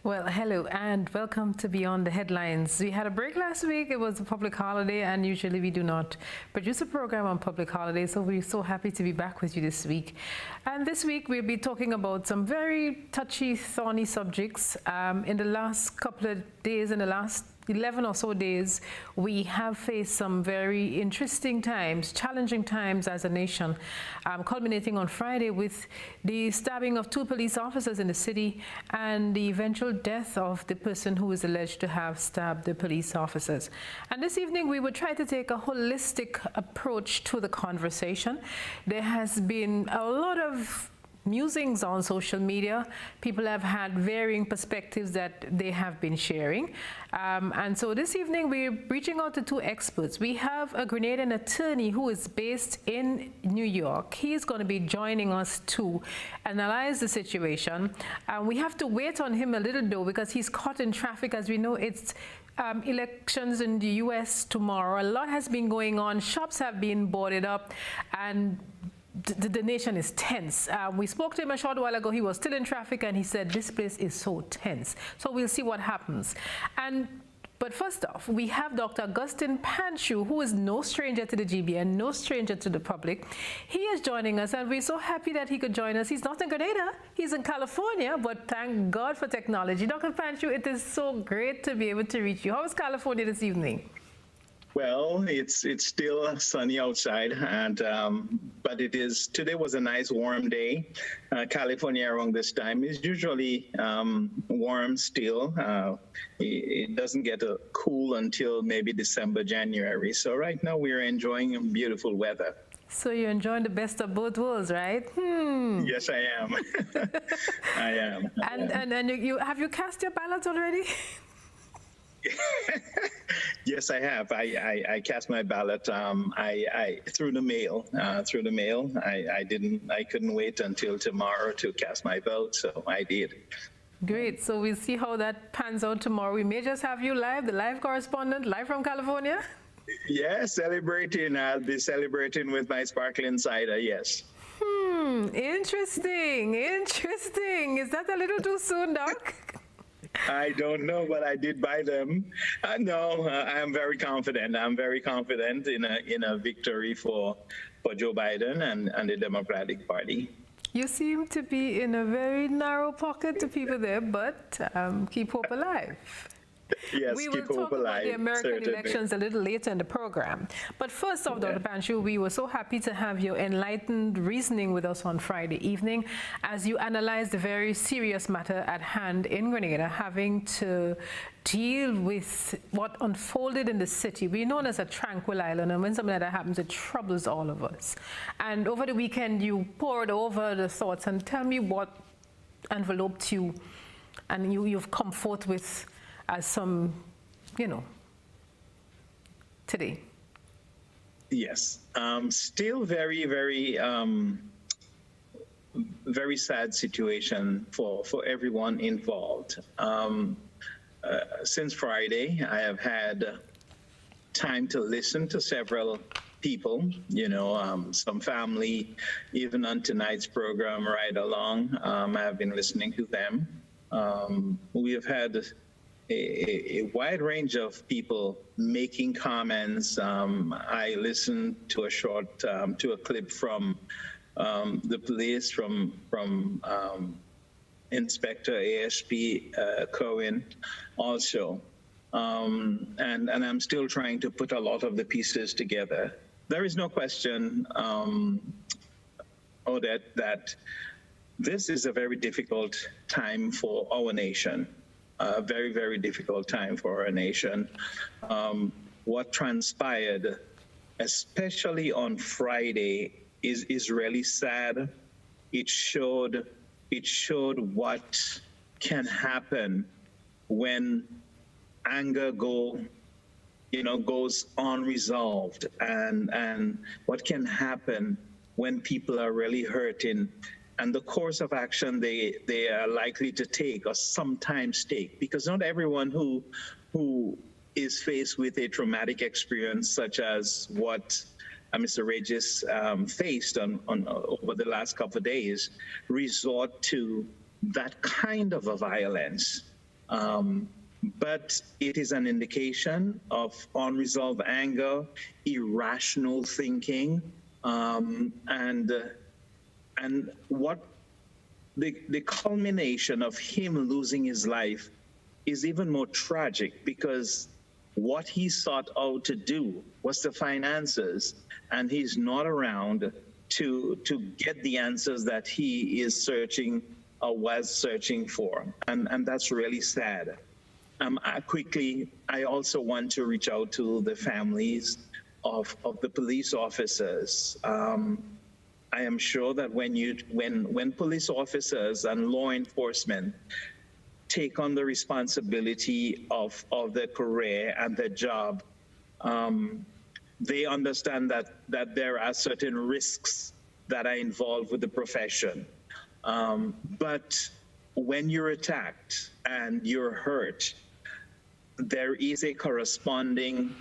Well, hello and welcome to Beyond the Headlines. We had a break last week. It was a public holiday, and usually we do not produce a program on public holidays, so we're so happy to be back with you this week. And this week we'll be talking about some very touchy, thorny subjects. In the last couple of days, in the last 11 or so days, we have faced some very interesting times, challenging times as a nation, culminating on Friday with the stabbing of 2 police officers in the city and the eventual death of the person who is alleged to have stabbed the police officers. And this evening, we will try to take a holistic approach to the conversation. There has been a lot of musings on social media. People have had varying perspectives that they have been sharing. And so this evening we're reaching out to 2 experts. We have a Grenadian attorney who is based in New York. He's going to be joining us to analyze the situation. We have to wait on him a little though because he's caught in traffic. As we know, it's elections in the US tomorrow. A lot has been going on. Shops have been boarded up and the nation is tense. We spoke to him a short while ago. He was still in traffic and he said this place is so tense. So we'll see what happens. But first off, we have Dr. Augustine Panchoo, who is no stranger to the GBN, no stranger to the public. He is joining us and we're so happy that he could join us. He's not in Grenada, he's in California, but thank God for technology. Dr. Panchoo, it is so great to be able to reach you. How is California this evening? Well, it's still sunny outside, and but today was a nice warm day. California around this time is usually warm still. It doesn't get cool until maybe December, January. So right now we're enjoying beautiful weather. So you're enjoying the best of both worlds, right? Yes, I am. I am. And you have you cast your ballot already? Yes, I have. I cast my ballot. I through the mail. I couldn't wait until tomorrow to cast my vote, so I did. Great. So we'll see how that pans out tomorrow. We may just have you live, the live correspondent, live from California. Yes, celebrating. I'll be celebrating with my sparkling cider. Yes. Interesting. Is that a little too soon, Doc? I don't know, but I did buy them. No, I am very confident. I'm very confident in a victory for Joe Biden and the Democratic Party. You seem to be in a very narrow pocket to people there, but keep hope alive. Yes, we will talk about the American elections a little later in the program. But first off, Dr. Panchoo, we were so happy to have your enlightened reasoning with us on Friday evening as you analyze the very serious matter at hand in Grenada, having to deal with what unfolded in the city. We're known as a tranquil island, and when something like that happens, it troubles all of us. And over the weekend, you poured over the thoughts and tell me what enveloped you and you've come forth with as some, today. Yes, still very, very, very sad situation for everyone involved. Since Friday, I have had time to listen to several people, some family, even on tonight's program right along. I have been listening to them. We have had a wide range of people making comments. I listened to to a clip from the police, from Inspector ASP Cohen also. And I'm still trying to put a lot of the pieces together. There is no question, Odette, that this is a very difficult time for our nation. A very, very difficult time for our nation. What transpired, especially on Friday, is really sad. It showed what can happen when anger goes unresolved, and what can happen when people are really hurting, and the course of action they are likely to take or sometimes take, because not everyone who is faced with a traumatic experience such as what Mr. Regis faced over the last couple of days resort to that kind of a violence. But it is an indication of unresolved anger, irrational thinking, and what the culmination of him losing his life is even more tragic, because what he sought out to do was the finances, and he's not around to get the answers that he is searching or was searching for, and that's really sad. I also want to reach out to the families of the police officers. I am sure that when police officers and law enforcement take on the responsibility of their career and their job, they understand that there are certain risks that are involved with the profession. But when you're attacked and you're hurt, there is a corresponding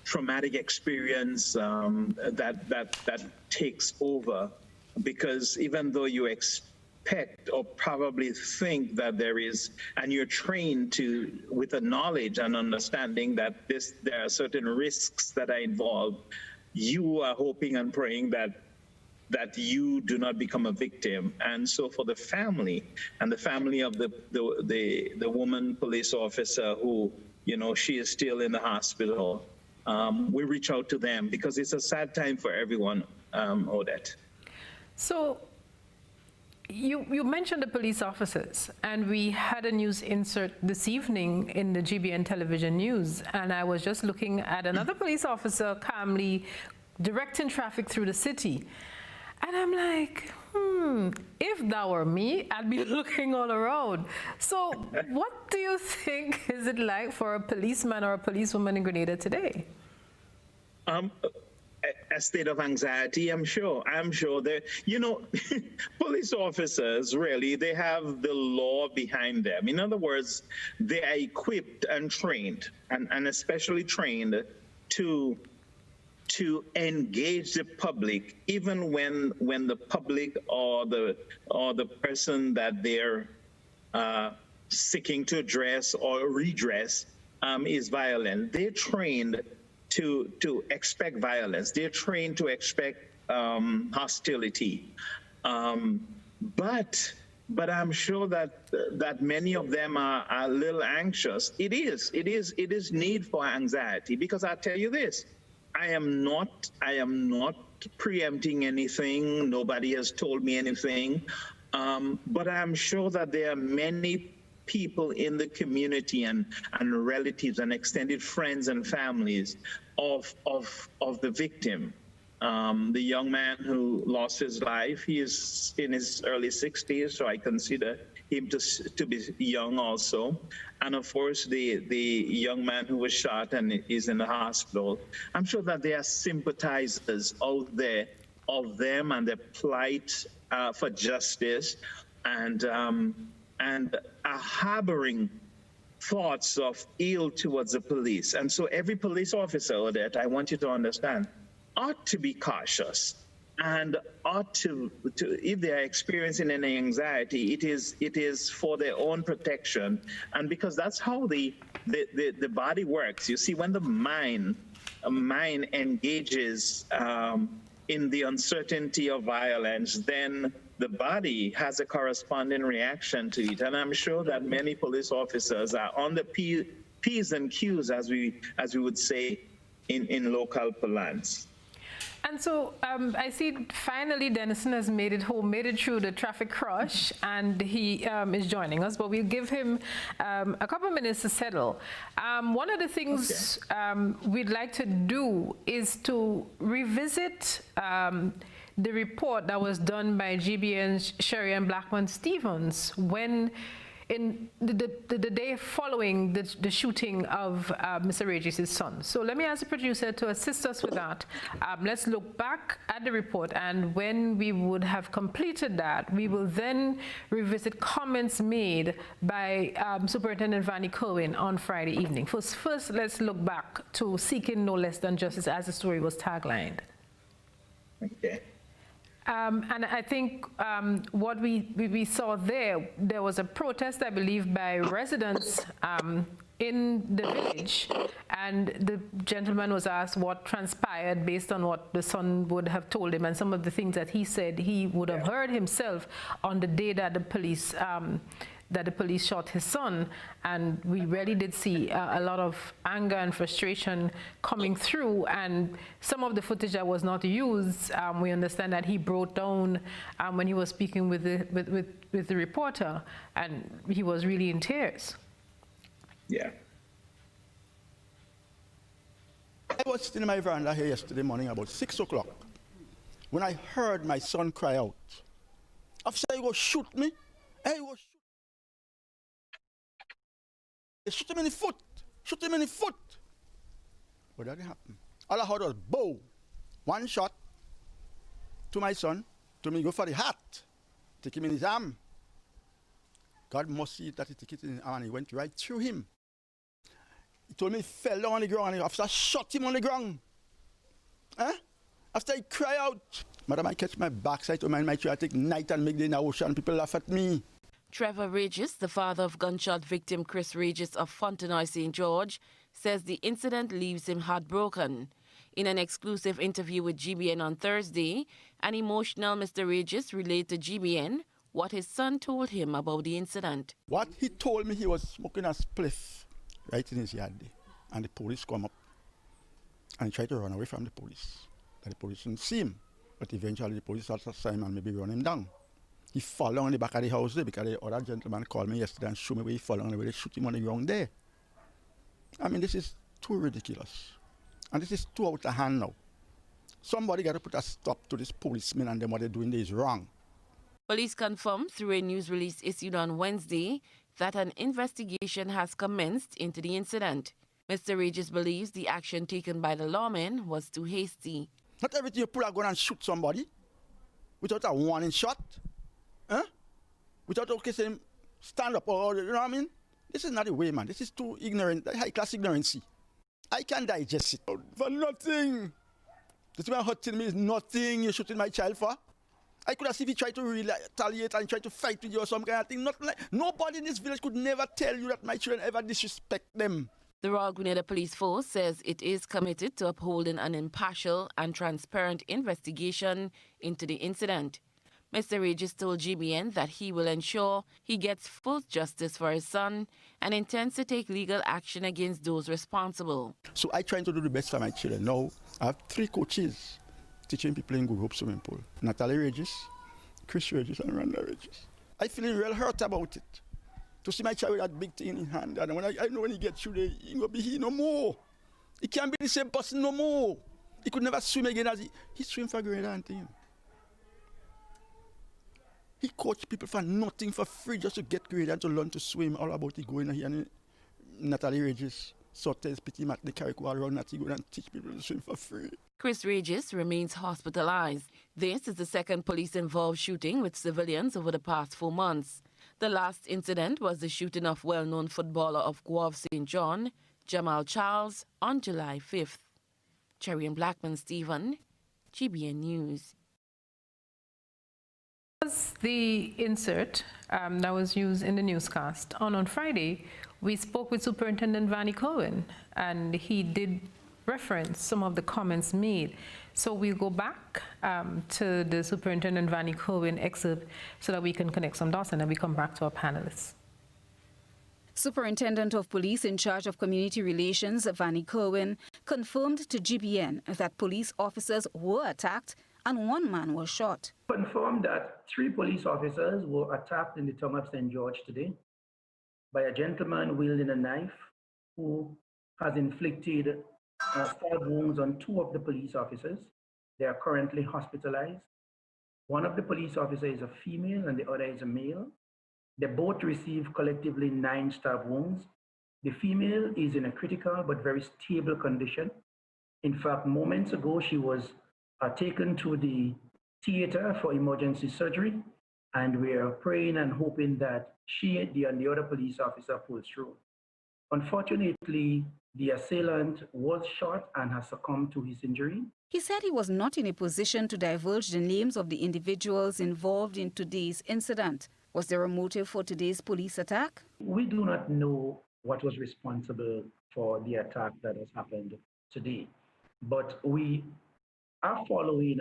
traumatic experience that takes over, because even though you expect or probably think that there is, and you're trained with the knowledge and understanding that there are certain risks that are involved, you are hoping and praying that you do not become a victim. And so for the family, and the family of the woman police officer who, she is still in the hospital, we reach out to them, because it's a sad time for everyone, Odette. So you mentioned the police officers, and we had a news insert this evening in the GBN television news, and I was just looking at another police officer calmly directing traffic through the city. And I'm like, if that were me, I'd be looking all around. So what do you think is it like for a policeman or a policewoman in Grenada today? A state of anxiety, I'm sure. There, police officers, really, they have the law behind them. In other words, they are equipped and trained, and especially trained to engage the public, even when the public or the person that they're seeking to address or redress is violent. They're trained to expect violence. They're trained to expect hostility. But I'm sure that many of them are a little anxious. It is need for anxiety, because I'll tell you this. I am not preempting anything. Nobody has told me anything. But I'm sure that there are many people in the community and relatives and extended friends and families of the victim. The young man who lost his life, he is in his early 60s, so I consider him to be young also. And of course, the young man who was shot and is in the hospital. I'm sure that there are sympathizers out there of them and their plight for justice, and are harboring thoughts of ill towards the police. And so every police officer, Odette, I want you to understand, ought to be cautious, and ought to if they are experiencing any anxiety, it is for their own protection, and because that's how the body works. You see, when the mind engages in the uncertainty of violence, then the body has a corresponding reaction to it. And I'm sure that many police officers are on the P's and Q's, as we would say in local parlance. And so I see finally Denison has made it home, made it through the traffic crush, and he is joining us, but we'll give him a couple of minutes to settle. One of the things we'd like to do is to revisit the report that was done by GBN's Sherry and Blackman Stevens when in the day following the shooting of Mr. Regis' son. So let me ask the producer to assist us with that. Let's look back at the report, and when we would have completed that, we will then revisit comments made by Superintendent Vanny Cohen on Friday evening. First, let's look back to Seeking No Less Than Justice, as the story was taglined. Okay. And I think what we saw there was a protest, I believe, by residents in the village, and the gentleman was asked what transpired based on what the son would have told him and some of the things that he said he would have heard himself on the day that the police shot his son. And we really did see a lot of anger and frustration coming through, and some of the footage that was not used, we understand that he broke down when he was speaking with the reporter, and he was really in tears. Yeah. I was sitting in my veranda here yesterday morning about 6 o'clock when I heard my son cry out. After he go shoot me, he was shoot him in the foot, shoot him in the foot. But that didn't happen. All I heard was bow, one shot to my son, to me go for the hat, take him in his arm. God must see that he took it in his arm and he went right through him. He told me he fell down on the ground and after I shot him on the ground. After he cried out, Madam, I catch my backside to my tree, I take night and make the in the ocean, people laugh at me. Trevor Regis, the father of gunshot victim Chris Regis of Fontenoy St. George, says the incident leaves him heartbroken. In an exclusive interview with GBN on Thursday, an emotional Mr. Regis relayed to GBN what his son told him about the incident. What he told me, he was smoking a spliff right in his yard, and the police come up and he tried to run away from the police. And the police didn't see him, but eventually the police also saw him and maybe run him down. He fell down in the back of the house there because the other gentleman called me yesterday and showed me where he fell down and where they shoot him on the ground there. I mean, this is too ridiculous. And this is too out of hand now. Somebody got to put a stop to this policemen and them what they're doing there is wrong. Police confirmed through a news release issued on Wednesday that an investigation has commenced into the incident. Mr. Regis believes the action taken by the lawmen was too hasty. Not everything you pull a gun and shoot somebody without a warning shot. Without saying stand up or, you know what I mean? This is not the way, man. This is too ignorant, high-class ignorancy. I can't digest it. For nothing. This man hurting me is nothing you're shooting my child for. I could have seen if he tried to retaliate and try to fight with you or some kind of thing. Nothing like, nobody in this village could never tell you that my children ever disrespect them. The Royal Grenada Police Force says it is committed to upholding an impartial and transparent investigation into the incident. Mr. Regis told GBN that he will ensure he gets full justice for his son and intends to take legal action against those responsible. So I try to do the best for my children. Now, I have 3 coaches teaching people in Good Hope Swimming Pool. Natalie Regis, Chris Regis, and Randa Regis. I feel real hurt about it. To see my child with that big thing in his hand, and when I know when he gets through there, he will be here no more. He can't be the same person no more. He could never swim again as he swim for grade and thing. He coached people for nothing, for free, just to get grade and to learn to swim. All about he going here and Natalie Regis, Sotes, Petit Mat, the Carrick around that he go and teach people to swim for free. Chris Regis remains hospitalized. This is the second police-involved shooting with civilians over the past 4 months. The last incident was the shooting of well-known footballer of Guelph St. John, Jamal Charles, on July 5th. Cherry and Blackman Stephen, GBN News. The insert that was used in the newscast. On Friday, we spoke with Superintendent Vanny Cohen, and he did reference some of the comments made. So we'll go back to the Superintendent Vanny Cohen excerpt so that we can connect some dots, and then we come back to our panelists. Superintendent of Police in charge of Community Relations, Vanny Cohen, confirmed to GBN that police officers were attacked and 1 man was shot. Confirmed that 3 police officers were attacked in the town of St. George today by a gentleman wielding a knife who has inflicted stab wounds on 2 of the police officers. They are currently hospitalized. One of the police officers is a female and the other is a male. They both received collectively 9 stab wounds. The female is in a critical but very stable condition. In fact, moments ago, she was taken to the theater for emergency surgery, and we are praying and hoping that she and the other police officer pulls through. Unfortunately, The assailant was shot and has succumbed to his injury. He said he was not in a position to divulge the names of the individuals involved in today's incident. Was there a motive for today's police attack? We do not know what was responsible for the attack that has happened today, but we are following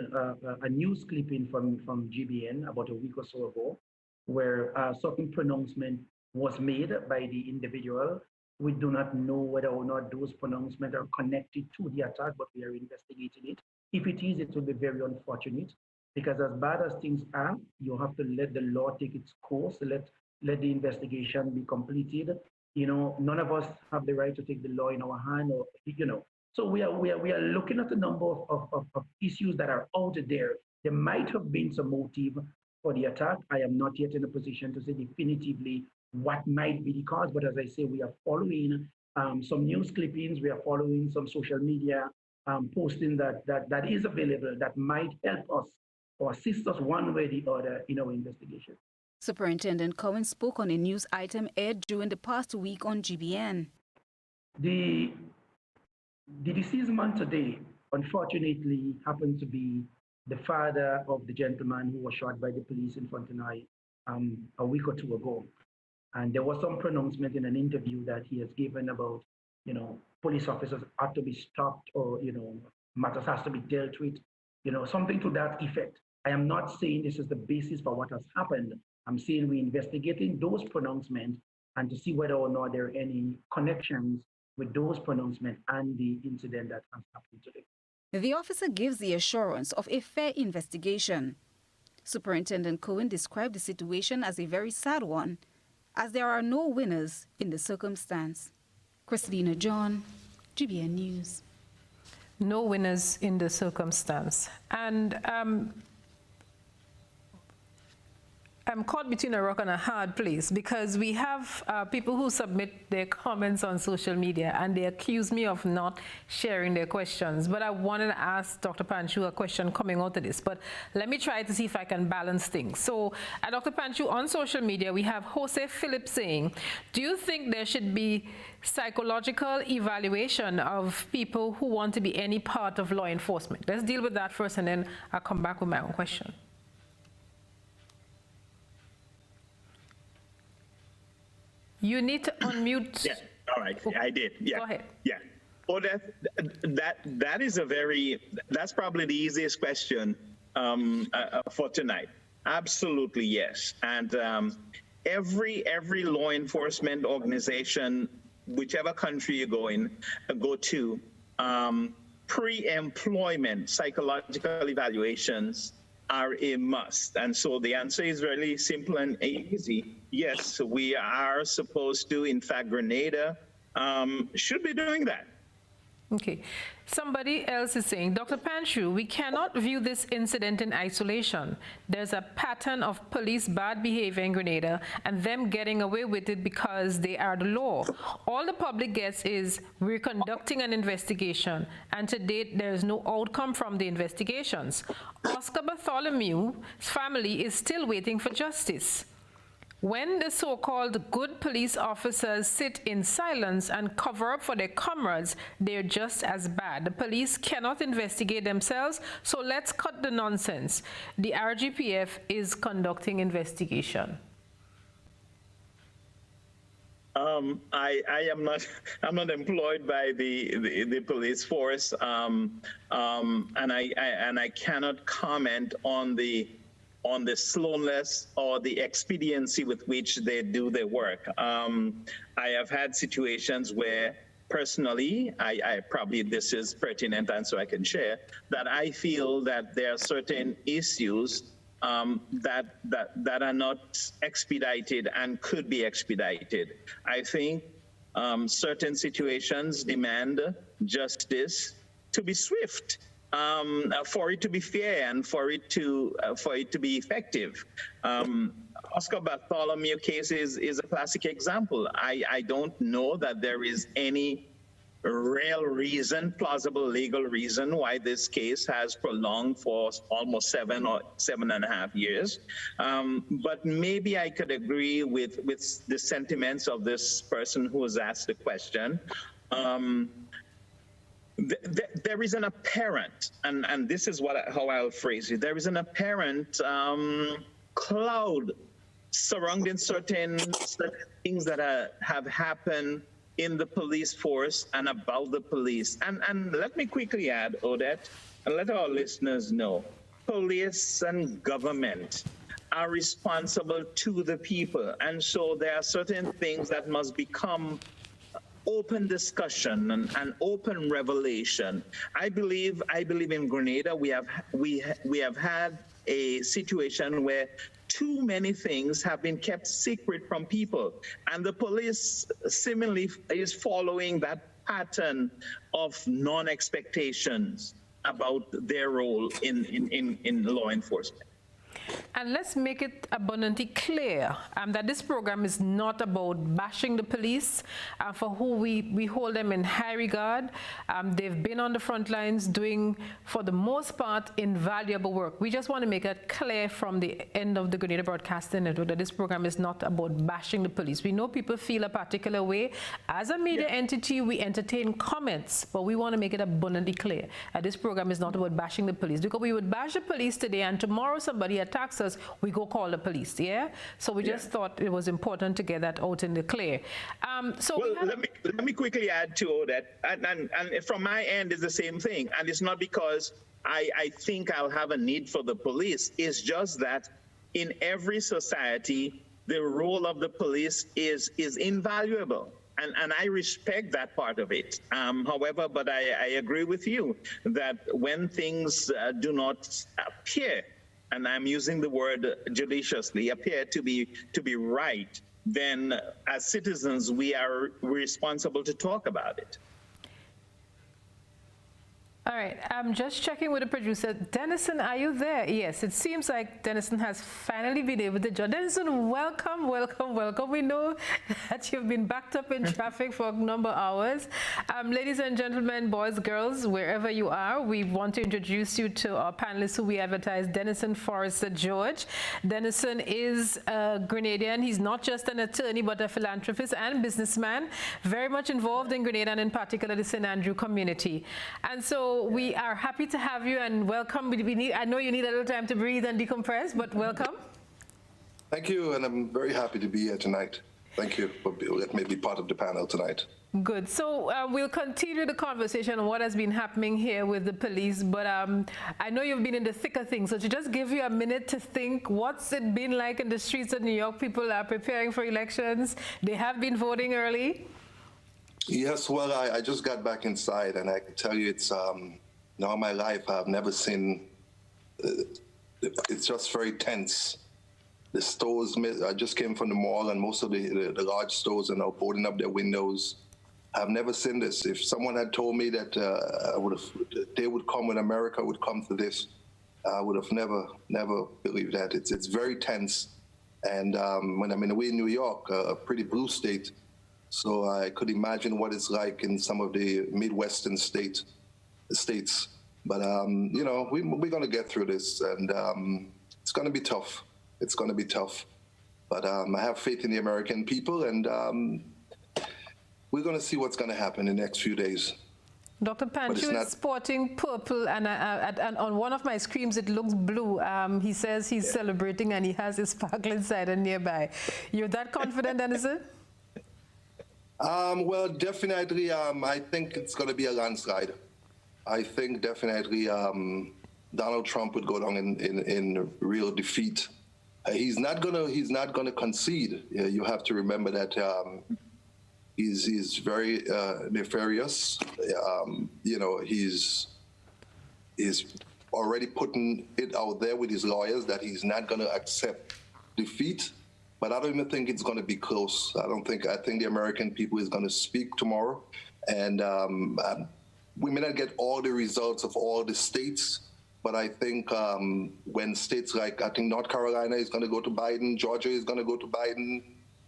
a news clipping from GBN about a week or so ago, where a certain pronouncement was made by the individual. We do not know whether or not those pronouncements are connected to the attack, but we are investigating it. If it is, it will be very unfortunate, because as bad as things are, you have to let the law take its course, let the investigation be completed. You know, none of us have the right to take the law in our hand, or, you know. So we are looking at a number of issues that are out there. There might have been some motive for the attack. I am not yet in a position to say definitively what might be the cause, but as I say, we are following some news clippings, we are following some social media posting that is available that might help us or assist us one way or the other in our investigation. Superintendent Cohen spoke on a news item aired during the past week on GBN. The deceased man today, unfortunately, happened to be the father of the gentleman who was shot by the police in Fontenay a week or two ago. And there was some pronouncement in an interview that he has given about, you know, police officers have to be stopped, or, you know, matters has to be dealt with, you know, something to that effect. I am not saying this is the basis for what has happened. I'm saying we're investigating those pronouncements and to see whether or not there are any connections with those pronouncements and the incident that has happened today. The officer gives the assurance of a fair investigation. Superintendent Cohen described the situation as a very sad one, as there are no winners in the circumstance. Christina John, GBN News. No winners in the circumstance. And I'm caught between a rock and a hard place, because we have people who submit their comments on social media and they accuse me of not sharing their questions. But I wanted to ask Dr. Panchoo a question coming out of this, but let me try to see if I can balance things. So, Dr. Panchoo, on social media, we have Jose Philip saying, do you think there should be psychological evaluation of people who want to be any part of law enforcement? Let's deal with that first, and then I'll come back with my own question. You need to unmute. Yeah, all right, yeah, I did, yeah. Go ahead. Yeah, Odette, that's probably the easiest question for tonight. Absolutely, yes. And every law enforcement organization, whichever country you go to, pre-employment psychological evaluations are a must. And so the answer is really simple and easy. Yes, we are supposed to. In fact, Grenada should be doing that. Okay. Somebody else is saying, Dr. Panchoo, we cannot view this incident in isolation. There's a pattern of police bad behavior in Grenada and them getting away with it because they are the law. All the public gets is we're conducting an investigation, and to date there is no outcome from the investigations. Oscar Bartholomew's family is still waiting for justice. When the so-called good police officers sit in silence and cover up for their comrades, they're just as bad. The police cannot investigate themselves, so let's cut the nonsense. The RGPF is conducting investigation. I'm not employed by the police force, and I cannot comment on the slowness or the expediency with which they do their work. I have had situations where personally, I probably this is pertinent and so I can share, that I feel that there are certain issues that are not expedited and could be expedited. I think certain situations demand justice to be swift. For it to be fair and for it to be effective. Oscar Bartholomew case is a classic example. I don't know that there is any real reason, plausible legal reason why this case has prolonged for almost 7 or 7.5 years. But maybe I could agree with the sentiments of this person who was asked the question there is an apparent, and this is how I'll phrase it, there is an apparent cloud surrounding certain things that have happened in the police force and about the police. And let me quickly add, Odette, and let our listeners know, police and government are responsible to the people. And so there are certain things that must become open discussion and open revelation. I believe in Grenada we have had a situation where too many things have been kept secret from people, and the police seemingly is following that pattern of non-expectations about their role in law enforcement. And let's make it abundantly clear that this program is not about bashing the police, for who we hold them in high regard. They've been on the front lines doing, for the most part, invaluable work. We just want to make it clear from the end of the Grenada Broadcasting Network that this program is not about bashing the police. We know people feel a particular way. As a media entity, we entertain comments, but we want to make it abundantly clear that this program is not about bashing the police, because we would bash the police today and tomorrow somebody attacks us, we go call the police, yeah? So we just thought it was important to get that out in the clear. Let me quickly add to Odette, and from my end is the same thing, and it's not because I think I'll have a need for the police, it's just that in every society, the role of the police is invaluable. And I respect that part of it. However, but I agree with you that when things do not appear, and I'm using the word judiciously, appear to be right, then as citizens, we are responsible to talk about it. All right, I'm just checking with the producer. Denison, are you there? Yes, it seems like Denison has finally been able to join. Denison, welcome, welcome, welcome. We know that you've been backed up in traffic for a number of hours. Ladies and gentlemen, boys, girls, wherever you are, we want to introduce you to our panelists who we advertise, Denison Forrester George. Denison is a Grenadian. He's not just an attorney, but a philanthropist and businessman, very much involved in Grenada and in particular the St. Andrew community. And so we are happy to have you and welcome. I know you need a little time to breathe and decompress, but welcome. Thank you, and I'm very happy to be here tonight. Thank you for letting me be part of the panel tonight. Good. So we'll continue the conversation on what has been happening here with the police, but I know you've been in the thick of things, so to just give you a minute to think, what's it been like in the streets of New York? People are preparing for elections. They have been voting early. Yes, well, I just got back inside, and I can tell you it's, in all my life, I've never seen, it's just very tense. The stores, I just came from the mall, and most of the large stores are now boarding up their windows. I've never seen this. If someone had told me that they would come when America would come to this, I would have never believed that. It's very tense. And when I'm away in New York, a pretty blue state, so I could imagine what it's like in some of the Midwestern states. But, you know, we're going to get through this, and it's going to be tough. It's going to be tough. But I have faith in the American people, and we're going to see what's going to happen in the next few days. Dr. Panchoo is sporting purple, and on one of my screens it looks blue. He says he's celebrating, and he has his sparkling cider nearby. You're that confident, Denison? Well, definitely, I think it's going to be a landslide. I think definitely Donald Trump would go down in real defeat. He's not gonna concede. You have to remember that he's very nefarious. You know, he's already putting it out there with his lawyers that he's not gonna accept defeat. But I don't even think it's going to be close. I think the American people is going to speak tomorrow. And we may not get all the results of all the states, but I think when states like, I think North Carolina is going to go to Biden, Georgia is going to go to Biden,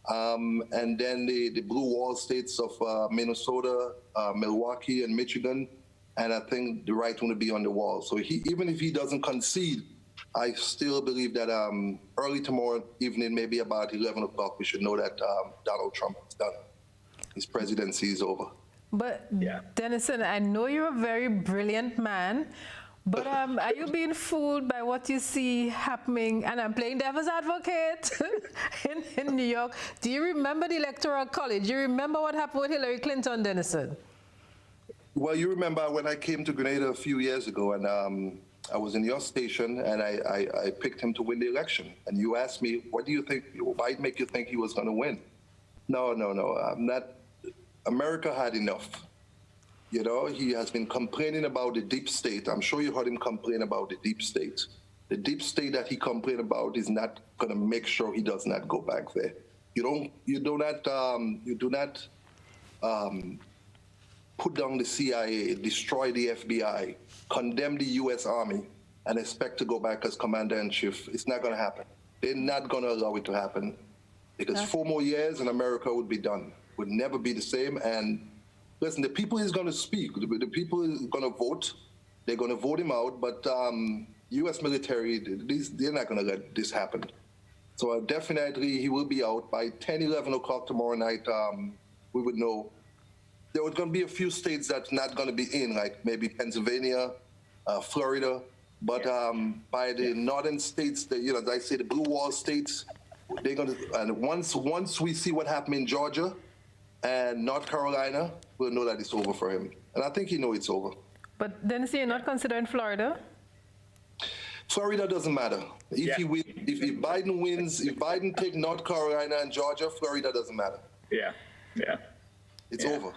and then the blue wall states of Minnesota, Milwaukee, and Michigan, and I think the right one will be on the wall. So even if he doesn't concede, I still believe that early tomorrow evening, maybe about 11 o'clock, we should know that Donald Trump is done. His presidency is over. But Yeah. Denison, I know you're a very brilliant man, but are you being fooled by what you see happening? And I'm playing devil's advocate in New York. Do you remember the Electoral College? Do you remember what happened with Hillary Clinton, Denison? Well, you remember when I came to Grenada a few years ago, and I was in your station, and I picked him to win the election. And you asked me, what do you think, why'd make you think he was going to win? No, I'm not. America had enough. You know, he has been complaining about the deep state. I'm sure you heard him complain about the deep state. The deep state that he complained about is not going to make sure he does not go back there. You do not put down the CIA, destroy the FBI, condemn the U.S. Army, and expect to go back as commander-in-chief. It's not going to happen. They're not going to allow it to happen, because 4 more years and America would be done. Would never be the same. And listen, the people is going to speak. The people is going to vote. They're going to vote him out. But U.S. military, they're not going to let this happen. So definitely he will be out by 10, 11 o'clock tomorrow night. We would know. There was going to be a few states that's not going to be in, like maybe Pennsylvania, Florida. But by the northern states, as I say, the blue wall states, they're going to. And once we see what happened in Georgia and North Carolina, we'll know that it's over for him. And I think he knows it's over. But Denison, you're not considering Florida? Florida doesn't matter. If Biden wins, if Biden takes North Carolina and Georgia, Florida doesn't matter. Yeah. It's over.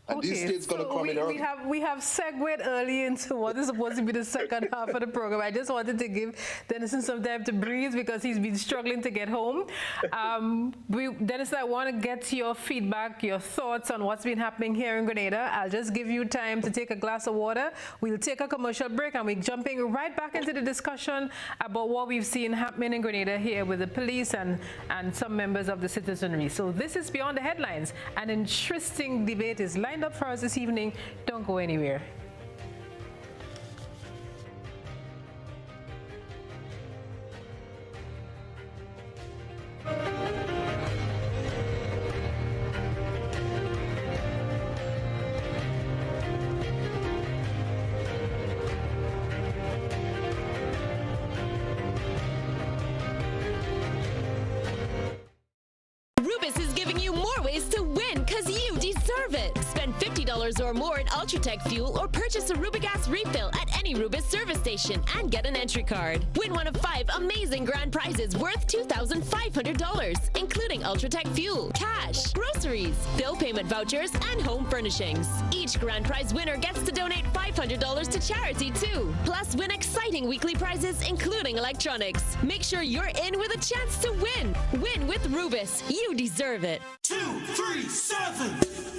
And these states going to come in early. We have segued early into what is supposed to be the second half of the program. I just wanted to give Denison some time to breathe because he's been struggling to get home. Denison, I want to get your feedback, your thoughts on what's been happening here in Grenada. I'll just give you time to take a glass of water. We'll take a commercial break and we're jumping right back into the discussion about what we've seen happening in Grenada here with the police and some members of the citizenry. So this is Beyond the Headlines. An interesting debate is lined up for us this evening. Don't go anywhere. Rubis is giving you more ways to win because you deserve it. Spend $50 or more in Ultratech fuel or purchase a Rubigas refill at any Rubis service station and get an entry card. Win one of 5 amazing grand prizes worth $2,500, including Ultratech fuel, cash, groceries, bill payment vouchers, and home furnishings. Each grand prize winner gets to donate $500 to charity too. Plus, win exciting weekly prizes, including electronics. Make sure you're in with a chance to win. Win with Rubis. You deserve it. 2, 3, 7.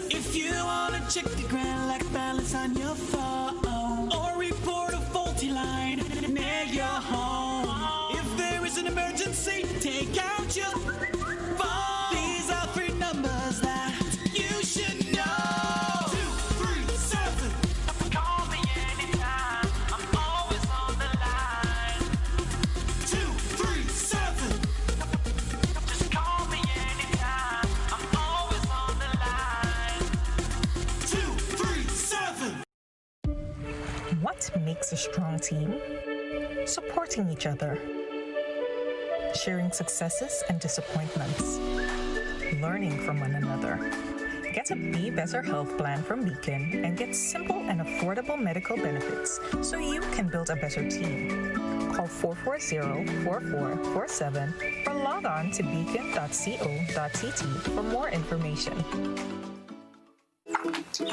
If you wanna check the grand lack balance on your phone or report a faulty line near your home, if there is an emergency, take out your phone. These are 3 numbers that you should know. 2, 3, 7. Call me anytime. I'm always on the line. 2, 3, 7. Just call me anytime. I'm always on the line. 2, 3, 7. What makes a strong team? Supporting each other, sharing successes and disappointments, learning from one another. Get a Be Better health plan from Beacon and get simple and affordable medical benefits so you can build a better team. Call 440-4447 or log on to beacon.co.tt for more information.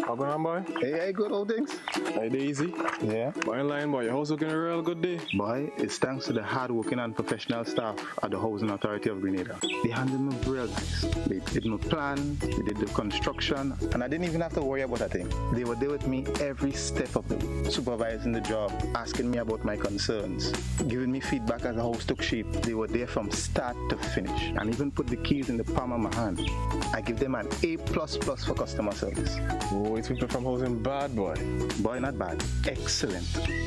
How going on, boy? Hey, good old things. Hey, Daisy. Yeah. Boy, in line, boy. Your house looking a real good day. Boy, it's thanks to the hard-working and professional staff at the Housing Authority of Grenada. They handled me real nice. They did my plan, they did the construction, and I didn't even have to worry about a thing. They were there with me every step of the way, supervising the job, asking me about my concerns, giving me feedback as the house took shape. They were there from start to finish, and even put the keys in the palm of my hand. I give them an A++ for customer service. Oh, it's people from housing bad, boy. Boy, not bad. Excellent.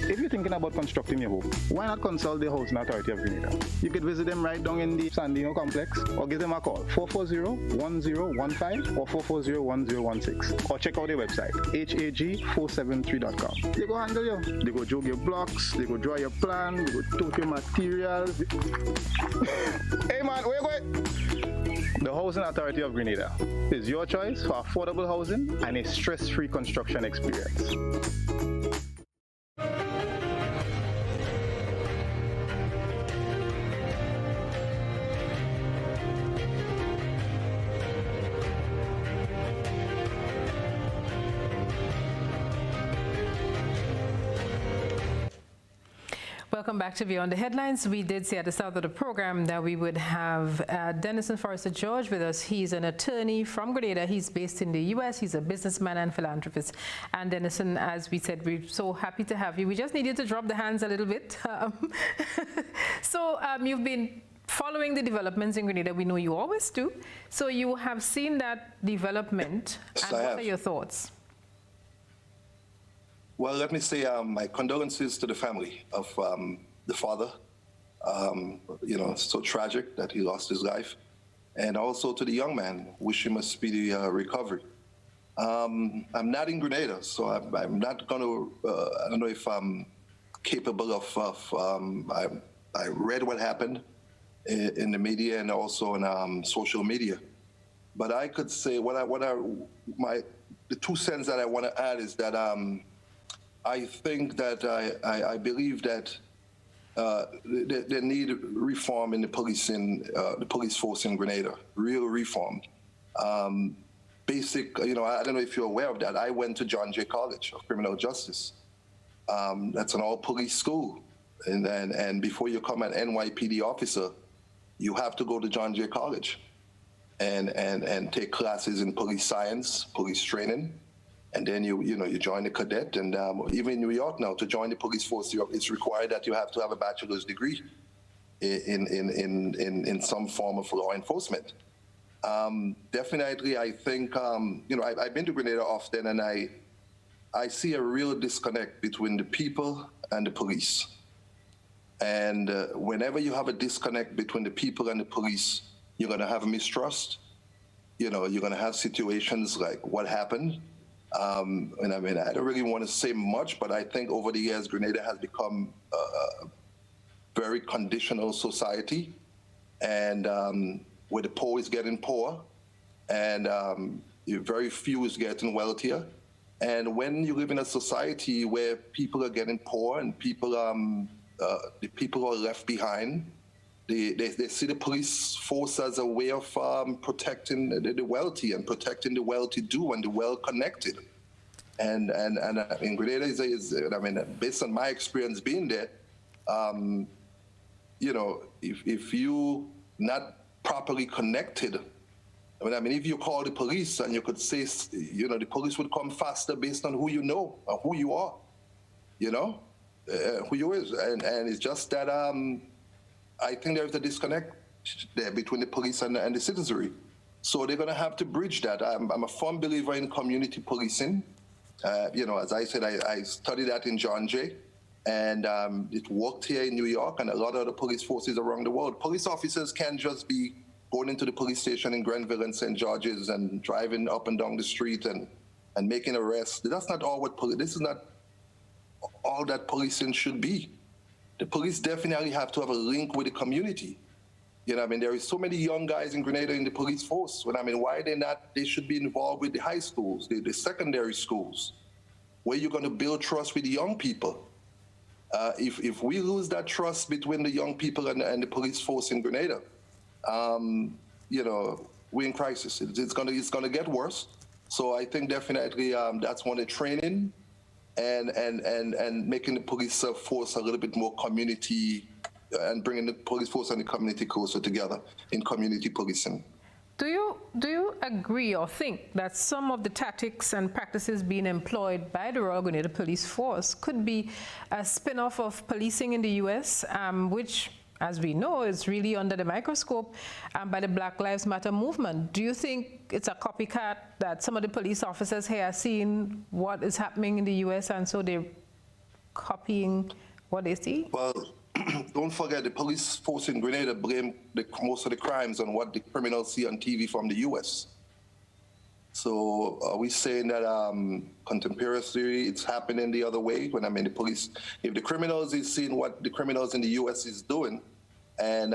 If you're thinking about constructing your home, why not consult the Housing Authority of Grenada? You could visit them right down in the Sandino complex or give them a call, 440-1015 or 440-1016. Or check out their website, hag473.com. They go handle you. They go jog your blocks, they go draw your plan, they go tote your materials. Hey man, where you going? The Housing Authority of Grenada is your choice for affordable housing and a stress-free construction experience. Welcome back to Beyond the Headlines. We did say at the start of the program that we would have Denison Forrester George with us. He's an attorney from Grenada. He's based in the U.S. He's a businessman and philanthropist. And Denison, as we said, we're so happy to have you. We just needed to drop the hands a little bit. You've been following the developments in Grenada. We know you always do. So you have seen that development. Yes, and what are your thoughts? Well, let me say my condolences to the family of the father. So tragic that he lost his life. And also to the young man, wish him a speedy recovery. I'm not in Grenada, so I'm not going to, I don't know if I'm capable of I read what happened in the media and also on social media. But I could say the 2 cents that I want to add is that I think that I believe that they need reform in the police force in Grenada, real reform. Basic, I don't know if you're aware of that. I went to John Jay College of Criminal Justice. That's an all-police school, and before you become an NYPD officer, you have to go to John Jay College and take classes in police science, police training. And then you join the cadet, and even in New York now, to join the police force, it's required that you have to have a bachelor's degree in some form of law enforcement. Definitely, I think I've been to Grenada often, and I see a real disconnect between the people and the police. And whenever you have a disconnect between the people and the police, you're going to have mistrust. You're going to have situations like what happened. I don't really want to say much, but I think over the years, Grenada has become a very conditional society, and where the poor is getting poorer, and very few is getting wealthier. And when you live in a society where people are getting poor and the people who are left behind, they see the police force as a way of protecting the wealthy and protecting the well-to-do and the well-connected. And in Grenada based on my experience being there, if you not properly connected, if you call the police and you could say, the police would come faster based on who you know or who you are, who you is, and it's just that. I think there's a disconnect there between the police and the citizenry. So they're going to have to bridge that. I'm a firm believer in community policing. As I said, I studied that in John Jay, and it worked here in New York and a lot of other police forces around the world. Police officers can't just be going into the police station in Grenville and St. George's and driving up and down the street and making arrests. That's not all this is not all that policing should be. The police definitely have to have a link with the community. There is so many young guys in Grenada in the police force. Why are they not? They should be involved with the high schools, the secondary schools, where you're going to build trust with the young people. If we lose that trust between the young people and the police force in Grenada, we're in crisis. It's going to get worse. So I think definitely that's one of the training and making the police force a little bit more community and bringing the police force and the community closer together in community policing. Do you agree or think that some of the tactics and practices being employed by the Royal Grenada Police Force could be a spin-off of policing in the U.S., which as we know, is really under the microscope by the Black Lives Matter movement. Do you think it's a copycat that some of the police officers here are seeing what is happening in the U.S. and so they're copying what they see? Well, don't forget the police force in Grenada blame most of the crimes on what the criminals see on TV from the U.S. So are we saying that contemporaneously it's happening the other way? When I mean the police, if the criminals is seeing what the criminals in the U.S. is doing, and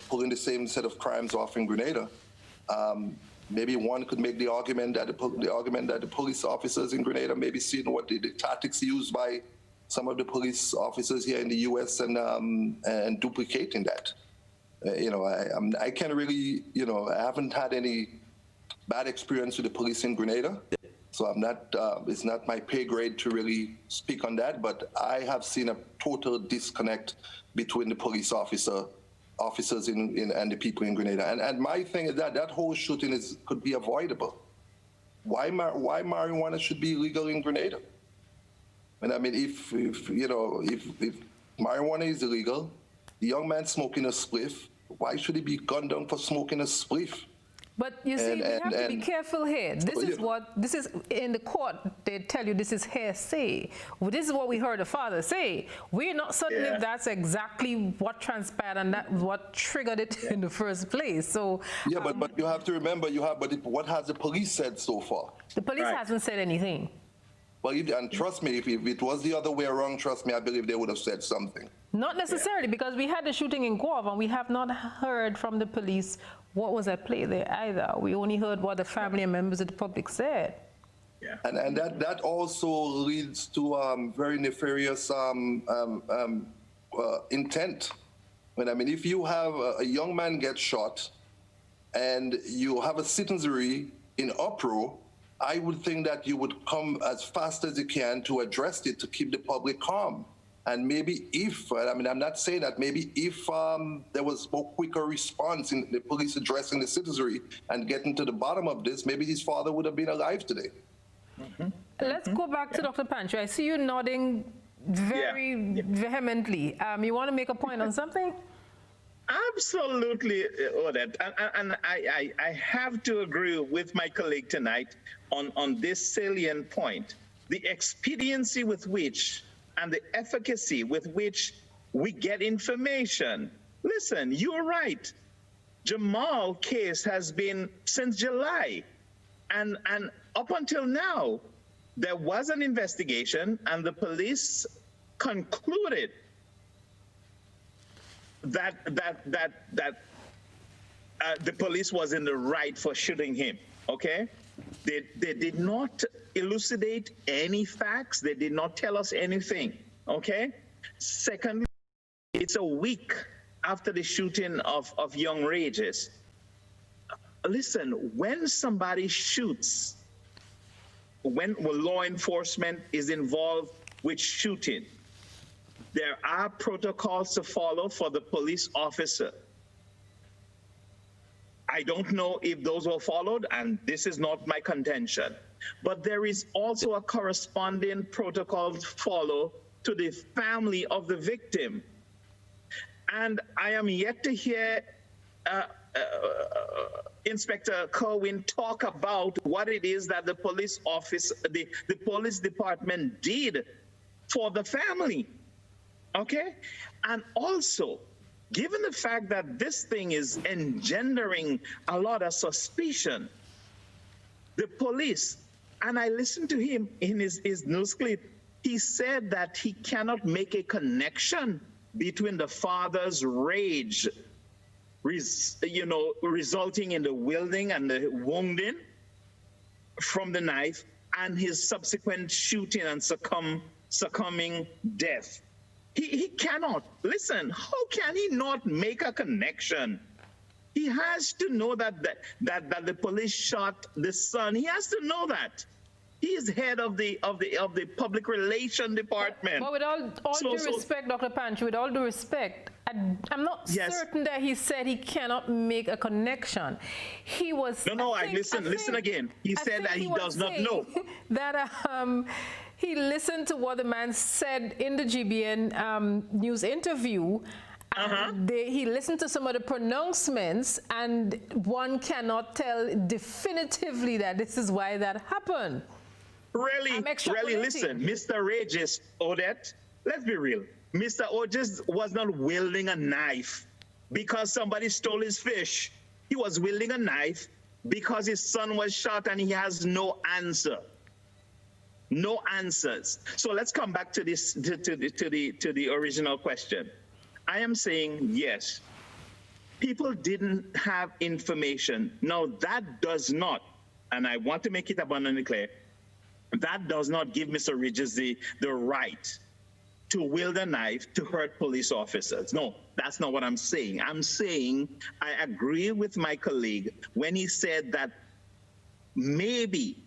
pulling the same set of crimes off in Grenada, maybe one could make the argument that the police officers in Grenada may be seeing what the tactics used by some of the police officers here in the U.S. and duplicating that. I can't really, I haven't had any bad experience with the police in Grenada, so I'm not. It's not my pay grade to really speak on that. But I have seen a total disconnect between the police officers and the people in Grenada. And my thing is that whole shooting could be avoidable. Why marijuana should be illegal in Grenada? And I mean, if marijuana is illegal, the young man smoking a spliff, why should he be gunned down for smoking a spliff? But you see, we have to be careful here. This is in the court, they tell you this is hearsay. Well, this is what we heard the father say. We're not certain if that's exactly what transpired and that what triggered it in the first place. So yeah, but you have to remember, what has the police said so far? The police hasn't said anything. Well, and trust me, if it was the other way around, trust me, I believe they would have said something. Not necessarily, because we had the shooting in Guelph and we have not heard from the police what was at play there either. We only heard what the family and members of the public said. Yeah. And that also leads to very nefarious intent. If you have a young man get shot and you have a citizenry in uproar, I would think that you would come as fast as you can to address it, to keep the public calm. And maybe I'm not saying that, maybe if there was a quicker response in the police addressing the citizenry and getting to the bottom of this, maybe his father would have been alive today. Mm-hmm. Let's go back to Dr. Panchoo. I see you nodding very vehemently. You want to make a point on something? Absolutely, Odette. And I have to agree with my colleague tonight on this salient point. The expediency with which and the efficacy with which we get information. Listen, you're right. Jamal case has been since July. And up until now, there was an investigation and the police concluded that the police was in the right for shooting him, okay? They did not elucidate any facts. They did not tell us anything, okay? Secondly, it's a week after the shooting of young Regis. Listen, when somebody shoots, when law enforcement is involved with shooting, there are protocols to follow for the police officer. I don't know if those were followed, and this is not my contention. But there is also a corresponding protocol to follow to the family of the victim. And I am yet to hear Inspector Kerwin talk about what it is that the police office, the police department did for the family. Okay? And also, given the fact that this thing is engendering a lot of suspicion, the police, and I listened to him in his news clip, he said that he cannot make a connection between the father's rage, resulting in the wielding and the wounding from the knife, and his subsequent shooting and succumbing death. He cannot. Listen, how can he not make a connection? He has to know that the police shot the son. He has to know that. He is head of the public relation department. But with all due respect, Dr. Panchoo, with all due respect, I'm not certain that he said he cannot make a connection. He was. Listen again. He said that he does not know. That he listened to what the man said in the GBN news interview, And he listened to some of the pronouncements, and one cannot tell definitively that this is why that happened. Really, listen, Mr. Regis, Odette, let's be real. Mr. Regis was not wielding a knife because somebody stole his fish. He was wielding a knife because his son was shot and he has no answer. No answers. So let's come back to this, to the original question. I am saying yes. People didn't have information. Now that does not, and I want to make it abundantly clear, that does not give Mr. Regis the right to wield a knife to hurt police officers. No, that's not what I'm saying. I'm saying I agree with my colleague when he said that maybe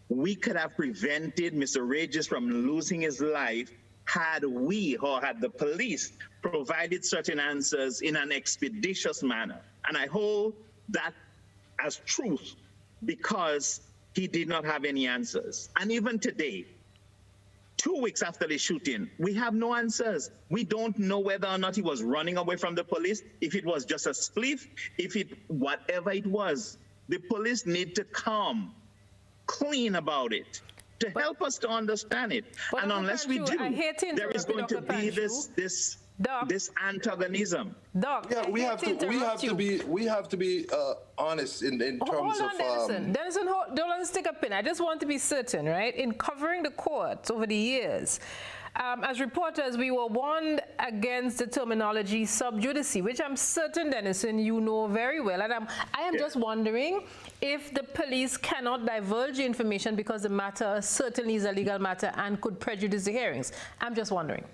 we could have prevented Mr. Regis from losing his life had we, or had the police, provided certain answers in an expeditious manner. And I hold that as truth because he did not have any answers. And even today, 2 weeks after the shooting, we have no answers. We don't know whether or not he was running away from the police, if it was just a spliff, whatever it was. The police need to come clean about it to help us to understand it. And unless we do, there is going to be this antagonism. Doc, yeah, we have to be honest in terms of. Denison, don't stick a pin. I just want to be certain, right? In covering the courts over the years, as reporters, we were warned against the terminology sub judice, which I'm certain, Denison, you know very well. And I am just wondering if the police cannot divulge information because the matter certainly is a legal matter and could prejudice the hearings. I'm just wondering.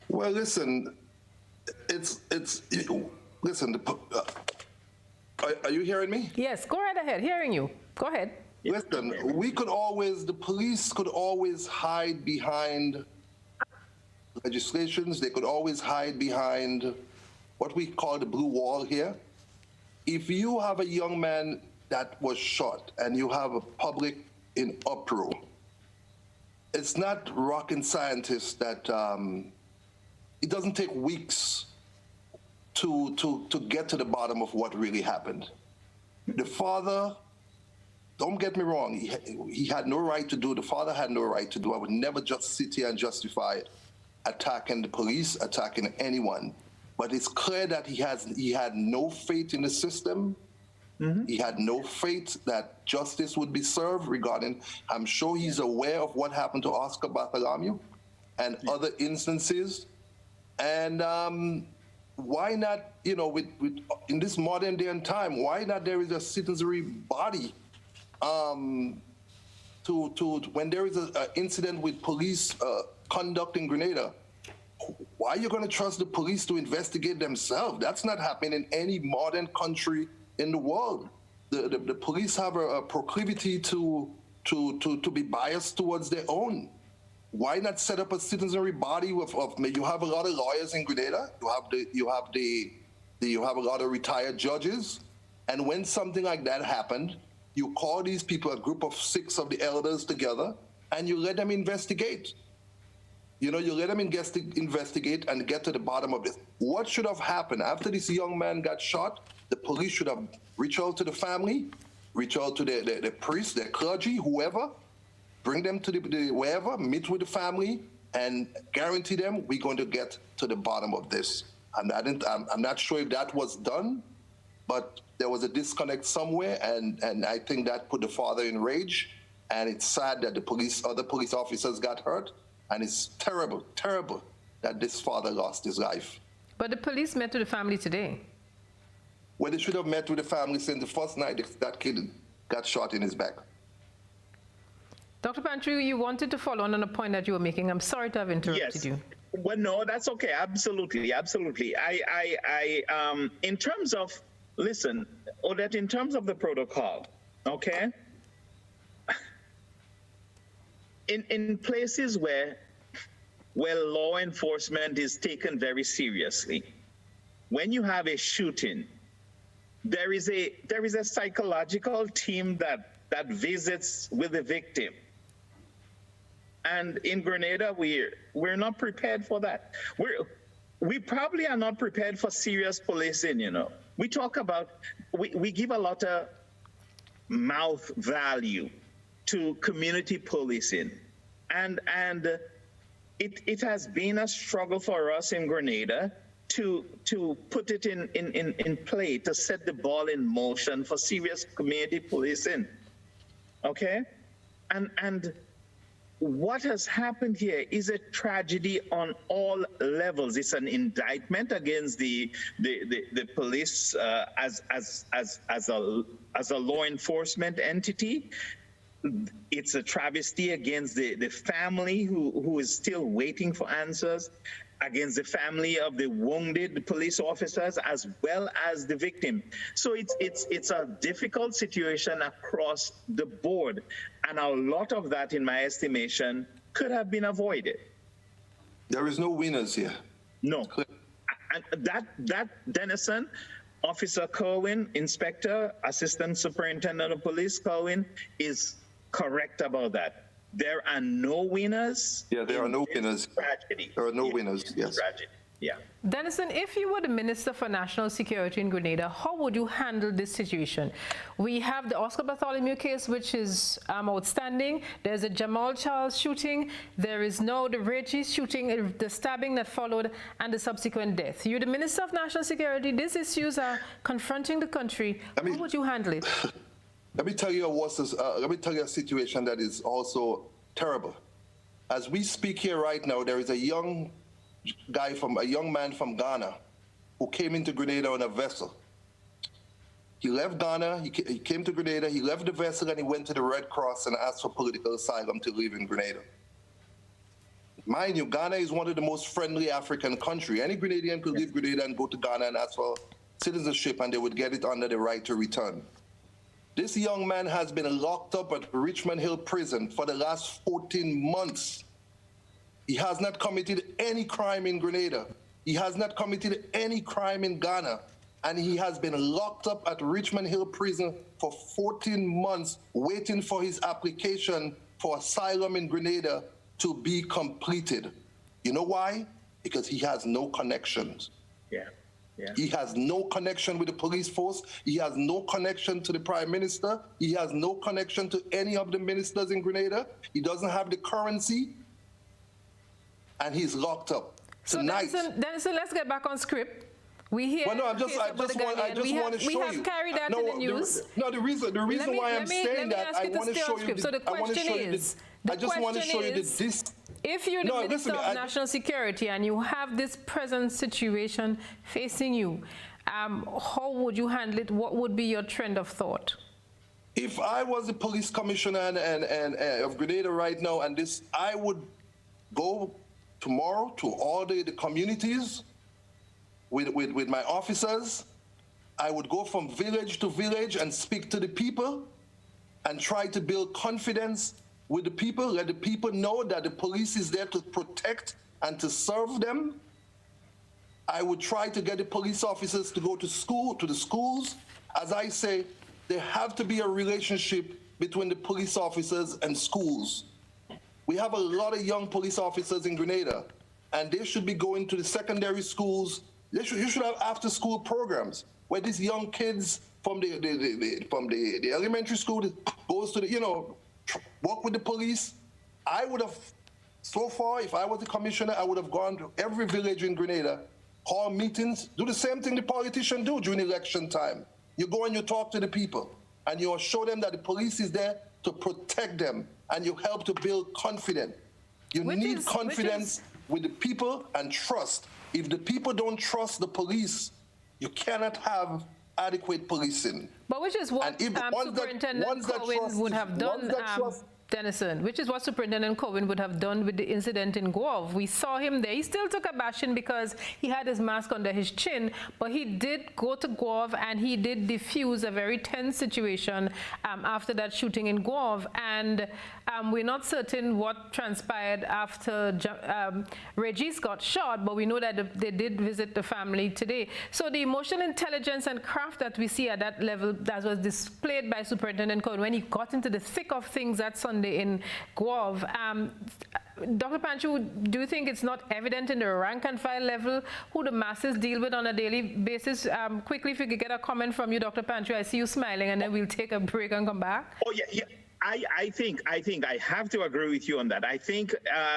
Well, listen, listen, are you hearing me? Yes, go right ahead, hearing you. Go ahead. Listen, the police could always hide behind legislations. They could always hide behind what we call the blue wall here. If you have a young man that was shot and you have a public in uproar, it's not rocket scientists that it doesn't take weeks to get to the bottom of what really happened. The father, don't get me wrong, he had no right to do, the father had no right to do. I would never just sit here and justify attacking the police, attacking anyone. But it's clear that he had no faith in the system. Mm-hmm. He had no faith that justice would be served regarding, I'm sure he's aware of what happened to Oscar Bartholomew and other instances. And why not, with in this modern day and time, why not there is a citizenry body when there is an incident with police conduct in Grenada? Why are you going to trust the police to investigate themselves? That's not happening in any modern country in the world. The police have a proclivity to be biased towards their own. Why not set up a citizenry body you have a lot of lawyers in Grenada, you have a lot of retired judges, and when something like that happened, you call these people, a group of 6 of the elders together, and you let them investigate. You let them investigate and get to the bottom of this. What should have happened after this young man got shot? The police should have reached out to the family, reach out to the priest, the clergy, whoever, bring them to wherever, meet with the family, and guarantee them we're going to get to the bottom of this. I'm not sure if that was done, but there was a disconnect somewhere, and I think that put the father in rage. And it's sad that other police officers got hurt, and it's terrible, terrible that this father lost his life. But the police met with the family today. Well, they should have met with the family since the first night that kid got shot in his back. Dr. Panchoo, you wanted to follow on a point that you were making. I'm sorry to have interrupted you. Well, no, that's okay. Absolutely, absolutely. In terms of, listen, Odette, in terms of the protocol, okay? In places where law enforcement is taken very seriously, when you have a shooting, there is a psychological team that visits with the victim. And in Grenada, we're not prepared for that. we probably are not prepared for serious policing, you know. We talk about, we give a lot of mouth value to community policing. And it has been a struggle for us in Grenada to put it in play, to set the ball in motion for serious community policing, okay? And what has happened here is a tragedy on all levels. It's an indictment against the police as a law enforcement entity. It's a travesty against the family who is still waiting for answers, against the family of the wounded police officers, as well as the victim. So it's a difficult situation across the board, and a lot of that, in my estimation, could have been avoided. There is no winners here. No. And that Denison, Officer Kerwin, Inspector, Assistant Superintendent of Police Kerwin, is correct about that. There are no winners. Yeah, there are no winners. Tragedy. There are no winners, yes. Tragedy. Yeah. Denison, if you were the Minister for National Security in Grenada, how would you handle this situation? We have the Oscar Bartholomew case, which is outstanding. There's a Jamal Charles shooting. There is now the Reggie shooting, the stabbing that followed, and the subsequent death. You're the Minister of National Security. These issues are confronting the country. How would you handle it? Let me tell you a situation that is also terrible. As we speak here right now, there is a young man from Ghana who came into Grenada on a vessel. He left Ghana, he came to Grenada, he left the vessel, and he went to the Red Cross and asked for political asylum to live in Grenada. Mind you, Ghana is one of the most friendly African countries. Any Grenadian could leave Grenada and go to Ghana and ask for citizenship, and they would get it under the right to return. This young man has been locked up at Richmond Hill Prison for the last 14 months. He has not committed any crime in Grenada. He has not committed any crime in Ghana. And he has been locked up at Richmond Hill Prison for 14 months, waiting for his application for asylum in Grenada to be completed. You know why? Because he has no connections. Yeah. Yeah. He has no connection with the police force. He has no connection to the Prime Minister. He has no connection to any of the ministers in Grenada. He doesn't have the currency. And he's locked up. So tonight. Denison, let's get back on script. We hear. Well, no, I just want to show you. We have carried that in the news. The reason why I'm saying that, I want to show you. So the question is, if you're the Minister of National Security and you have this present situation facing you, how would you handle it? What would be your trend of thought? If I was the police commissioner of Grenada right now, and I would go tomorrow to all the communities with my officers. I would go from village to village and speak to the people and try to build confidence with the people, let the people know that the police is there to protect and to serve them. I would try to get the police officers to go to the schools. As I say, there have to be a relationship between the police officers and schools. We have a lot of young police officers in Grenada, and they should be going to the secondary schools. You should have after-school programs where these young kids from the elementary school goes to work with the police. I would have, so far, if I was the commissioner, I would have gone to every village in Grenada, call meetings, do the same thing the politicians do during election time. You go and you talk to the people, and you show them that the police is there to protect them, and you help to build confidence. You need confidence with the people and trust. If the people don't trust the police, you cannot have adequate policing. But which is what Superintendent Kerwin would have done, Denison, which is what Superintendent Kerwin would have done with the incident in Guelph. We saw him there. He still took a bashing because he had his mask under his chin, but he did go to Guelph and he did defuse a very tense situation after that shooting in Guelph. And we're not certain what transpired after Regis got shot, but we know that they did visit the family today. So the emotional intelligence and craft that we see at that level, that was displayed by Superintendent Kerwin when he got into the thick of things that Sunday in Guelph, Dr. Panchoo, do you think it's not evident in the rank and file level who the masses deal with on a daily basis? Quickly, if we could get a comment from you, Dr. Panchoo. I see you smiling, and then we'll take a break and come back. Oh, yeah. I think I have to agree with you on that. I think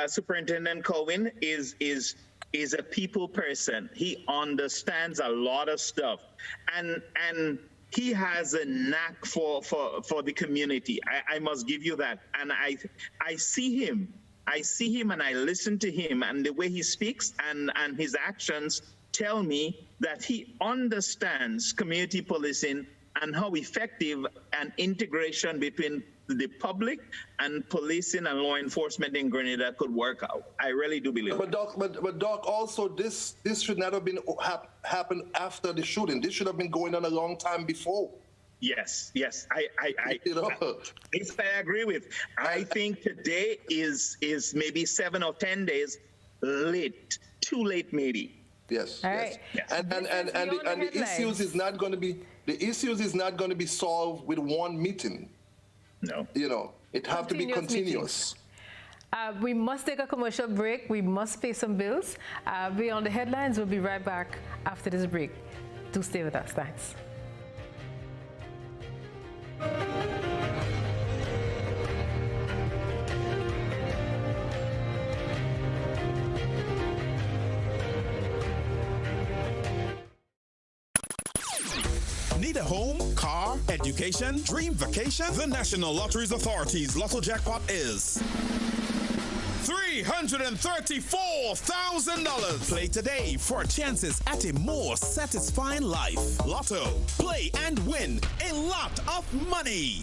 Superintendent Cohen is a people person. He understands a lot of stuff, and he has a knack for the community. I must give you that. And I see him and I listen to him, and the way he speaks and his actions tell me that he understands community policing and how effective an integration between the public and policing and law enforcement in Grenada could work out. I really do believe but Doc, also this should not have been happened after the shooting. This should have been going on a long time before. Yes. I agree with. I think today is maybe 7 or 10 days late, too late maybe. Yes. All right. Yes. And the issues is not going to be solved with one meeting. No. It have to be continuous. We must take a commercial break. We must pay some bills. Beyond the headlines, we'll be right back after this break. Do stay with us. Thanks. Need a home, car, education, dream vacation? The National Lotteries Authority's Lotto Jackpot is $334,000. Play today for chances at a more satisfying life. Lotto. Play and win a lot of money.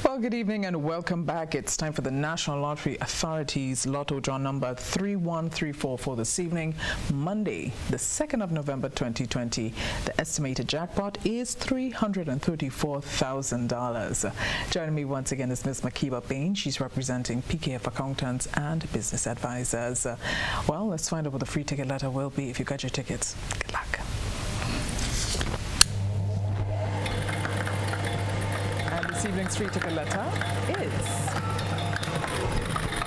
Well, good evening and welcome back. It's time for the National Lottery Authority's Lotto draw number 3134 for this evening, Monday, the 2nd of November 2020. The estimated jackpot is $334,000. Joining me once again is Ms. Makiba Bain. She's representing PKF Accountants and Business Advisors. Well, let's find out what the free ticket letter will be if you got your tickets. Good luck. This evening's free ticket letter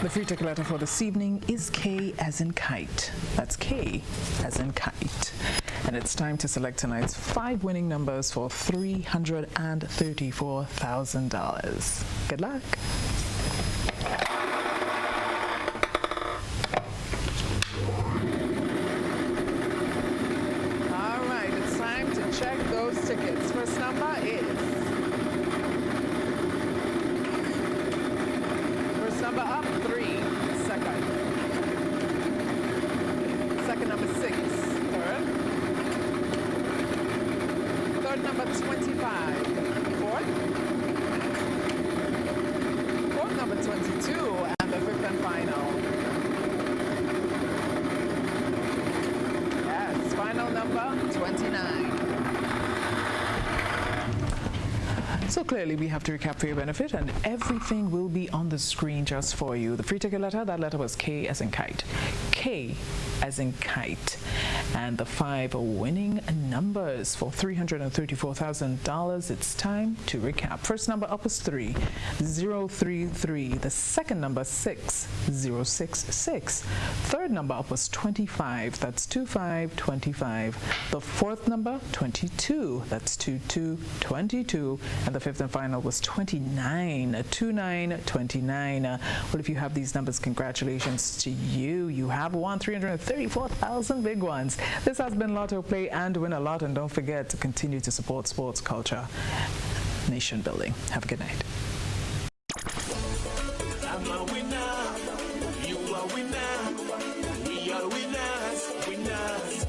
the free ticket letter for this evening is K as in kite. That's K as in kite. And it's time to select tonight's 5 winning numbers for $334,000. Good luck. All right, it's time to check those tickets. First number is number up, 3. Second. Second number 6. Third. Third number 25. Fourth. Fourth number 22. And the fifth and final. Yes, final number 29. So clearly we have to recap for your benefit, and everything will be on the screen just for you. The free ticket letter, that letter was K as in kite. K as in kite. And the 5 winning numbers for $334,000. It's time to recap. First number up was 3, 033. The second number 6, 066. Third number up was 25. That's 2525. The fourth number 22. That's 2222. And the fifth and final was 29, 2929. Well, if you have these numbers, congratulations to you. You have won 334,000 big ones. This has been Lotto. Play and win a lot, and don't forget to continue to support sports, culture, nation building. Have a good night. I'm a winner. You are winner. We are winners. Winners.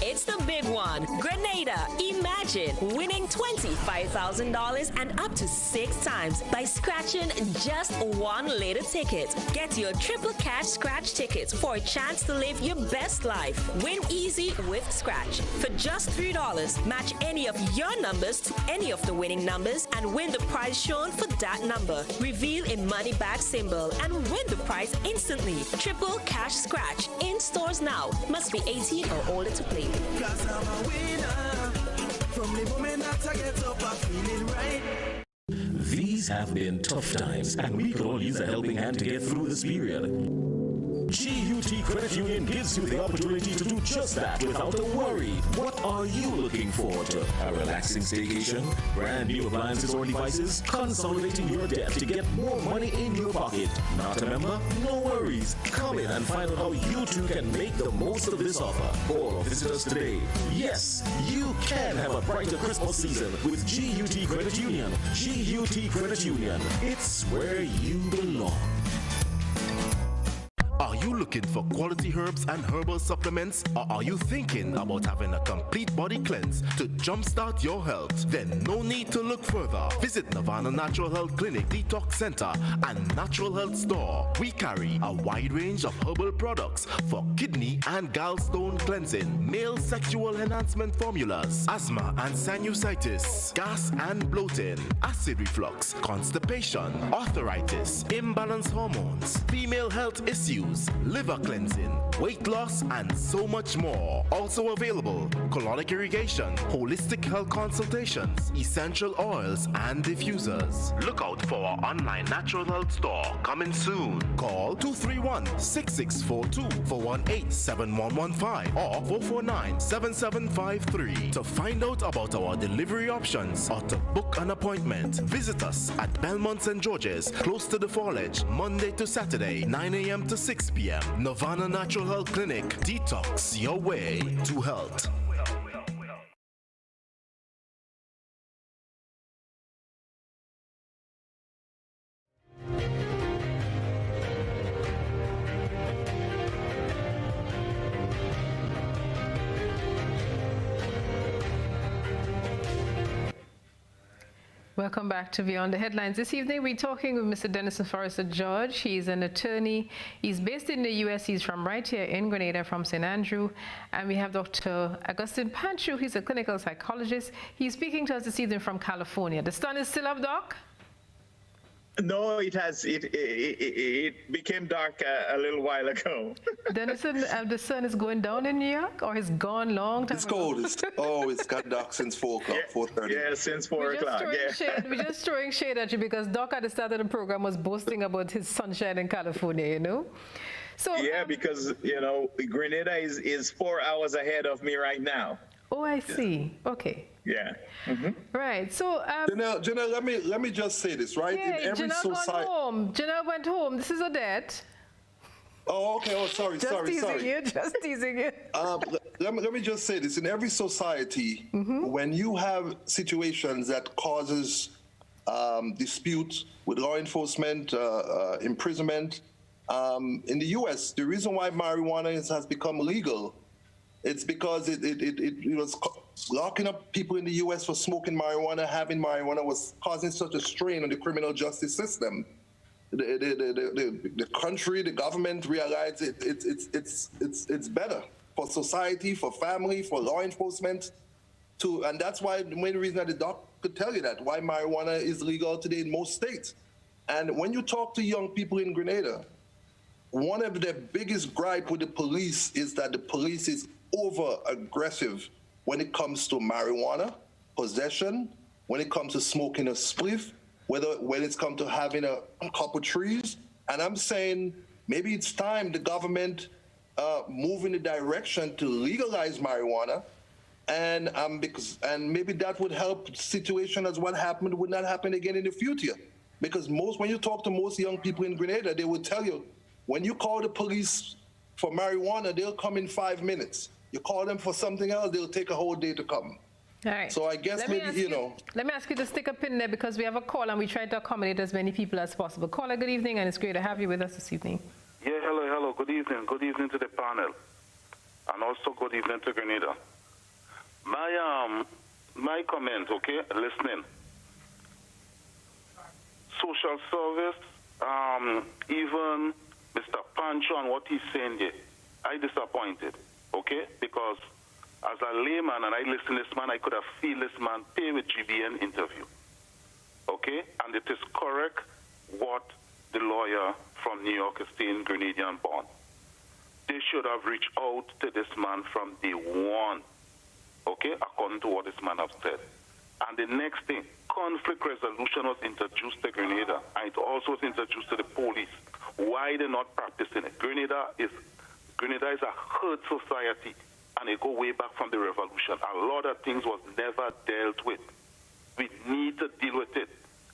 It's the big one. Grenada. Imagine winning $25,000 and up to 6 times by scratching just one little ticket. Get your triple cash scratch tickets for a chance to live your best life. Win easy with Scratch. For just $3, match any of your numbers to any of the winning numbers and win the prize shown for that number. Reveal a money back symbol and win the prize instantly. Triple cash scratch in stores now. Must be 18 or older to play. Cause I'm a winner. From the moment that I get up, I'm feeling right. These have been tough times, and we could all use a helping hand to get through this period. GUT Credit Union gives you the opportunity to do just that without a worry. What are you looking forward to? A relaxing staycation? Brand new appliances or devices? Consolidating your debt to get more money in your pocket? Not a member? No worries. Come in and find out how you too can make the most of this offer. Or visit us today. Yes, you can have a brighter Christmas season with GUT Credit Union. GUT Credit Union. It's where you belong. Are you looking for quality herbs and herbal supplements? Or are you thinking about having a complete body cleanse to jumpstart your health? Then no need to look further. Visit Nirvana Natural Health Clinic, Detox Center, and Natural Health Store. We carry a wide range of herbal products for kidney and gallstone cleansing, male sexual enhancement formulas, asthma and sinusitis, gas and bloating, acid reflux, constipation, arthritis, imbalanced hormones, female health issues, liver cleansing, weight loss, and so much more. Also available, colonic irrigation, holistic health consultations, essential oils, and diffusers. Look out for our online natural health store coming soon. Call 231-6642 for 18-7115 or 449-7753 to find out about our delivery options or to book an appointment. Visit us at Belmont St. George's, close to the Fallage, Monday to Saturday, 9 a.m. to 6 p.m. Nirvana Natural Health Clinic. Detox your way to health. Welcome back to Beyond the Headlines. This evening we're talking with Mr. Denison Forrester George. He's an attorney. He's based in the U.S. He's from right here in Grenada, from St. Andrew. And we have Dr. Augustine Panchoo. He's a clinical psychologist. He's speaking to us this evening from California. The sun is still up, Doc? No, it has. It became dark a little while ago. Denison, the sun is going down in New York, or has gone long time It's ago? cold. It's got dark since 4 o'clock, 4:30. Yeah, since 4 o'clock. We're just throwing shade at you because Doc at the start of the program was boasting about his sunshine in California, you know? So yeah, because, you know, Grenada is 4 hours ahead of me right now. Oh, I see. Okay. Yeah. Mm-hmm. Right. So, Janelle, let me just say this, right? Yeah, in every Janelle society. Janelle went home. This is Odette. Oh, okay. Oh, sorry. Just teasing you. Let me just say this. In every society, when you have situations that causes dispute with law enforcement, imprisonment, in the U.S., the reason why marijuana has become legal, it's because it was locking up people in the U.S. for smoking marijuana, having marijuana was causing such a strain on the criminal justice system. The country, the government realized it's better for society, for family, for law enforcement, and that's why the main reason that the doc could tell you that why marijuana is legal today in most states. And when you talk to young people in Grenada, one of their biggest gripe with the police is that the police is over-aggressive when it comes to marijuana, possession, when it comes to smoking a spliff, when it's come to having a couple trees. And I'm saying maybe it's time the government move in the direction to legalize marijuana, and maybe that would help situation as what happened would not happen again in the future. Because when you talk to most young people in Grenada, they will tell you, when you call the police for marijuana, they'll come in 5 minutes. You call them for something else, they'll take a whole day to come. All right. So I guess maybe, you know. Let me ask you to stick a pin there because we have a call and we try to accommodate as many people as possible. Caller, good evening, and it's great to have you with us this evening. Yeah, hello. Good evening. Good evening to the panel. And also good evening to Grenada. My comment, okay, listening. Social service, even Mr. Panchoo and what he's saying here, I disappointed, okay? Because as a layman and I listen to this man, I could have feel this man pay with GBN interview, okay? And it is correct what the lawyer from New York is saying, Grenadian born. They should have reached out to this man from day one, okay, according to what this man has said. And the next thing, conflict resolution was introduced to Grenada, and it also was introduced to the police. Why they're not practicing it? Grenada is a hurt society, and it go way back from the revolution. A lot of things was never dealt with. We need to deal with it,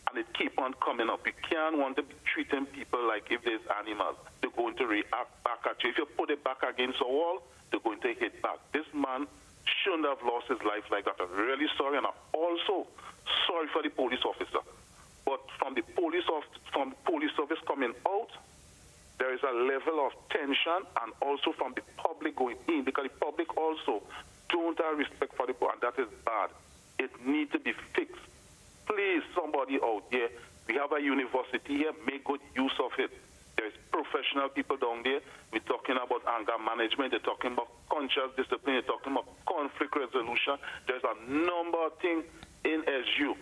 and it keep on coming up. We can't want to be treating people like if there's animals. They're going to react back at you. If you put it back against a wall, they're going to hit back. This man shouldn't have lost his life like that. I'm really sorry, and I'm also sorry for the police officer. But from the police service coming out, there is a level of tension, and also from the public going in, because the public also don't have respect for the police, and that is bad. It needs to be fixed. Please, somebody out there, we have a university here, make good use of it. There's professional people down there. We're talking about anger management. They're talking about conscious discipline. They're talking about conflict resolution. There's a number of things in SU,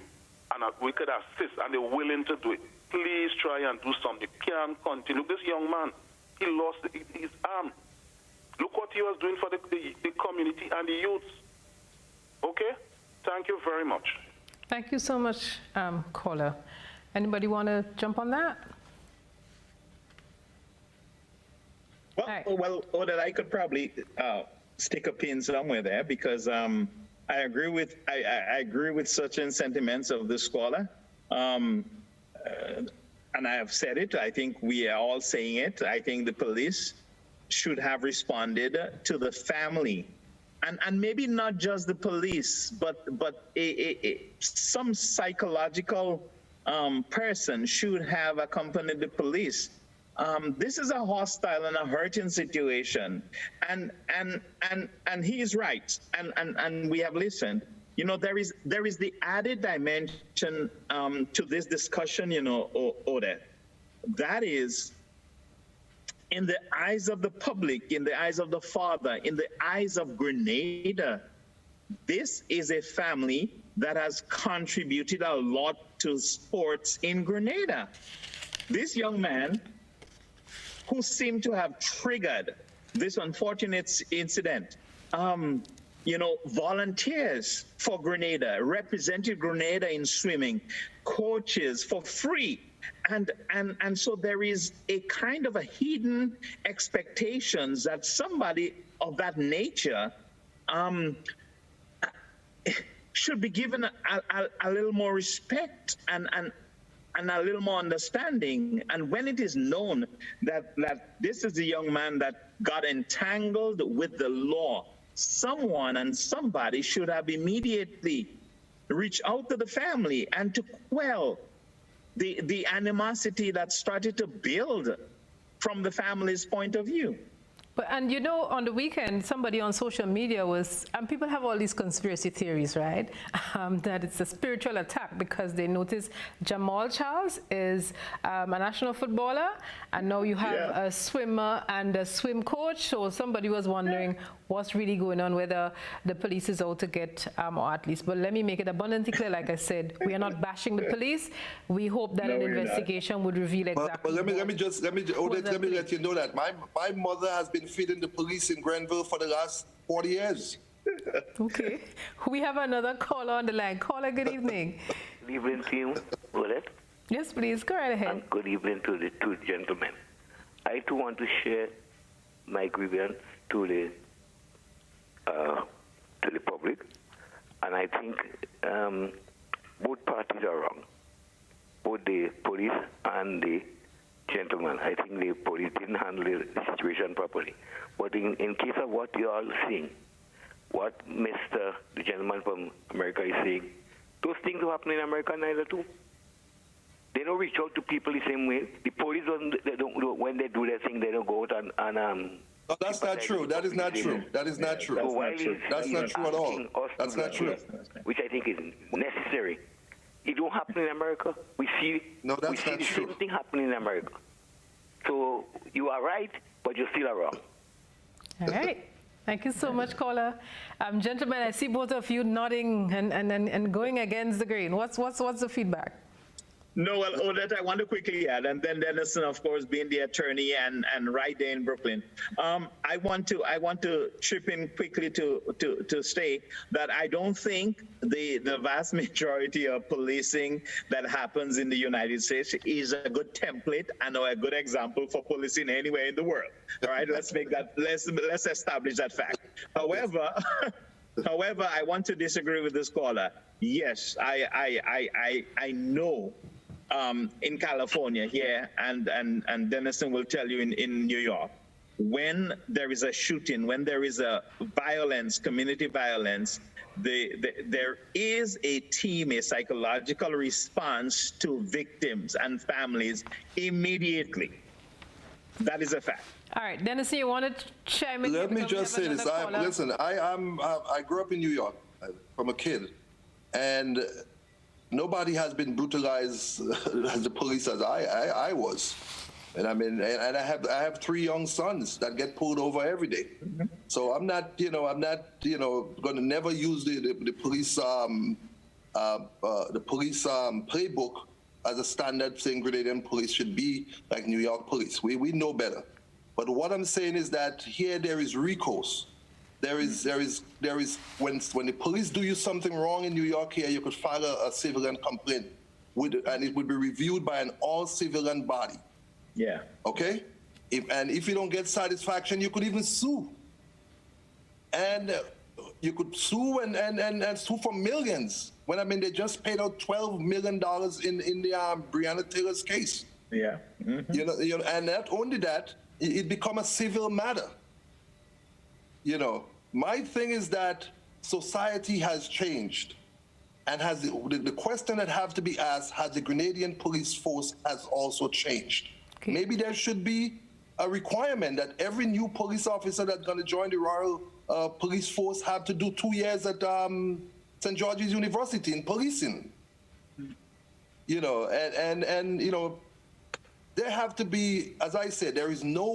and we could assist, and they're willing to do it. Please try and do something. Can't continue. This young man, he lost his arm. Look what he was doing for the community and the youth. Okay? Thank you very much. Thank you so much, caller. Anybody want to jump on that? Well, Odette, I could probably stick a pin somewhere there, because I agree with such sentiments of the scholar, and I have said it. I think we are all saying it. I think the police should have responded to the family, and maybe not just the police, but some psychological person should have accompanied the police. This is a hostile and a hurting situation, and he is right, and we have listened. You know, there is the added dimension to this discussion, you know, Odette. That is, in the eyes of the public, in the eyes of the father, in the eyes of Grenada, this is a family that has contributed a lot to sports in Grenada. This young man, who seemed to have triggered this unfortunate incident, you know, volunteers for Grenada, represented Grenada in swimming, coaches for free. And so there is a kind of a hidden expectations that somebody of that nature should be given a little more respect and a little more understanding. And when it is known that this is a young man that got entangled with the law, someone and somebody should have immediately reached out to the family and to quell the animosity that started to build from the family's point of view. And you know, on the weekend, somebody on social media was, and people have all these conspiracy theories, right? That it's a spiritual attack because they notice Jamal Charles is a national footballer, and now you have a swimmer and a swim coach. So somebody was wondering what's really going on, whether the police is out to get, or at least, but let me make it abundantly clear, like I said, we are not bashing the police. We hope that an investigation would reveal exactly. But let me let you know that my mother has been feeding the police in Grenville for the last 40 years. Okay. We have another caller on the line. Caller, good evening. Good evening to you, Odette. Yes, please. Go right ahead. And good evening to the two gentlemen. I too want to share my grievance to the public, and I think both parties are wrong, both the police and the gentleman. I think the police didn't handle the situation properly. But in case of what you are seeing, what the gentleman from America is saying, those things will happen in America neither too. They don't reach out to people the same way. The police when they do their thing, they don't go out and no, that's not true. That is not true. That is not true. That's not true at all. That's not true. Which I think is necessary. It don't happen in America. We see the same thing happening in America. So you are right, but you still are wrong. All right. Thank you so much, caller. Gentlemen, I see both of you nodding and going against the grain. What's the feedback? No, well, Odette, I want to quickly add, and then Denison, of course, being the attorney and right there in Brooklyn. I want to chip in quickly to state that I don't think the vast majority of policing that happens in the United States is a good template and or a good example for policing anywhere in the world. All right, let's establish that fact. However, I want to disagree with this caller. Yes, I know. In California here, and Denison will tell you in New York, when there is a shooting, when there is a violence, community violence, there is a team, a psychological response to victims and families immediately. That is a fact. All right, Denison, you want to chime in? Let me just say this. Listen, I grew up in New York from a kid, and nobody has been brutalized as the police as I was. And I mean, and I have 3 young sons that get pulled over every day. Mm-hmm. So I'm not going to never use the police playbook as a standard saying Grenadian police should be like New York police. We know better. But what I'm saying is that here there is recourse. There is when the police do you something wrong in New York here, you could file a civilian complaint, and it would be reviewed by an all-civilian body. Yeah. Okay. If you don't get satisfaction, you could even sue. And you could sue and sue for millions. When I mean they just paid out $12 million in the Breonna Taylor's case. Yeah. Mm-hmm. You know, and not only that, it become a civil matter. You know, my thing is that society has changed, and has the question that have to be asked: has the Grenadian police force has also changed? Okay. Maybe there should be a requirement that every new police officer that's going to join the Royal Police Force have to do 2 years at St. George's University in policing. You know, and you know, there have to be, as I said, there is no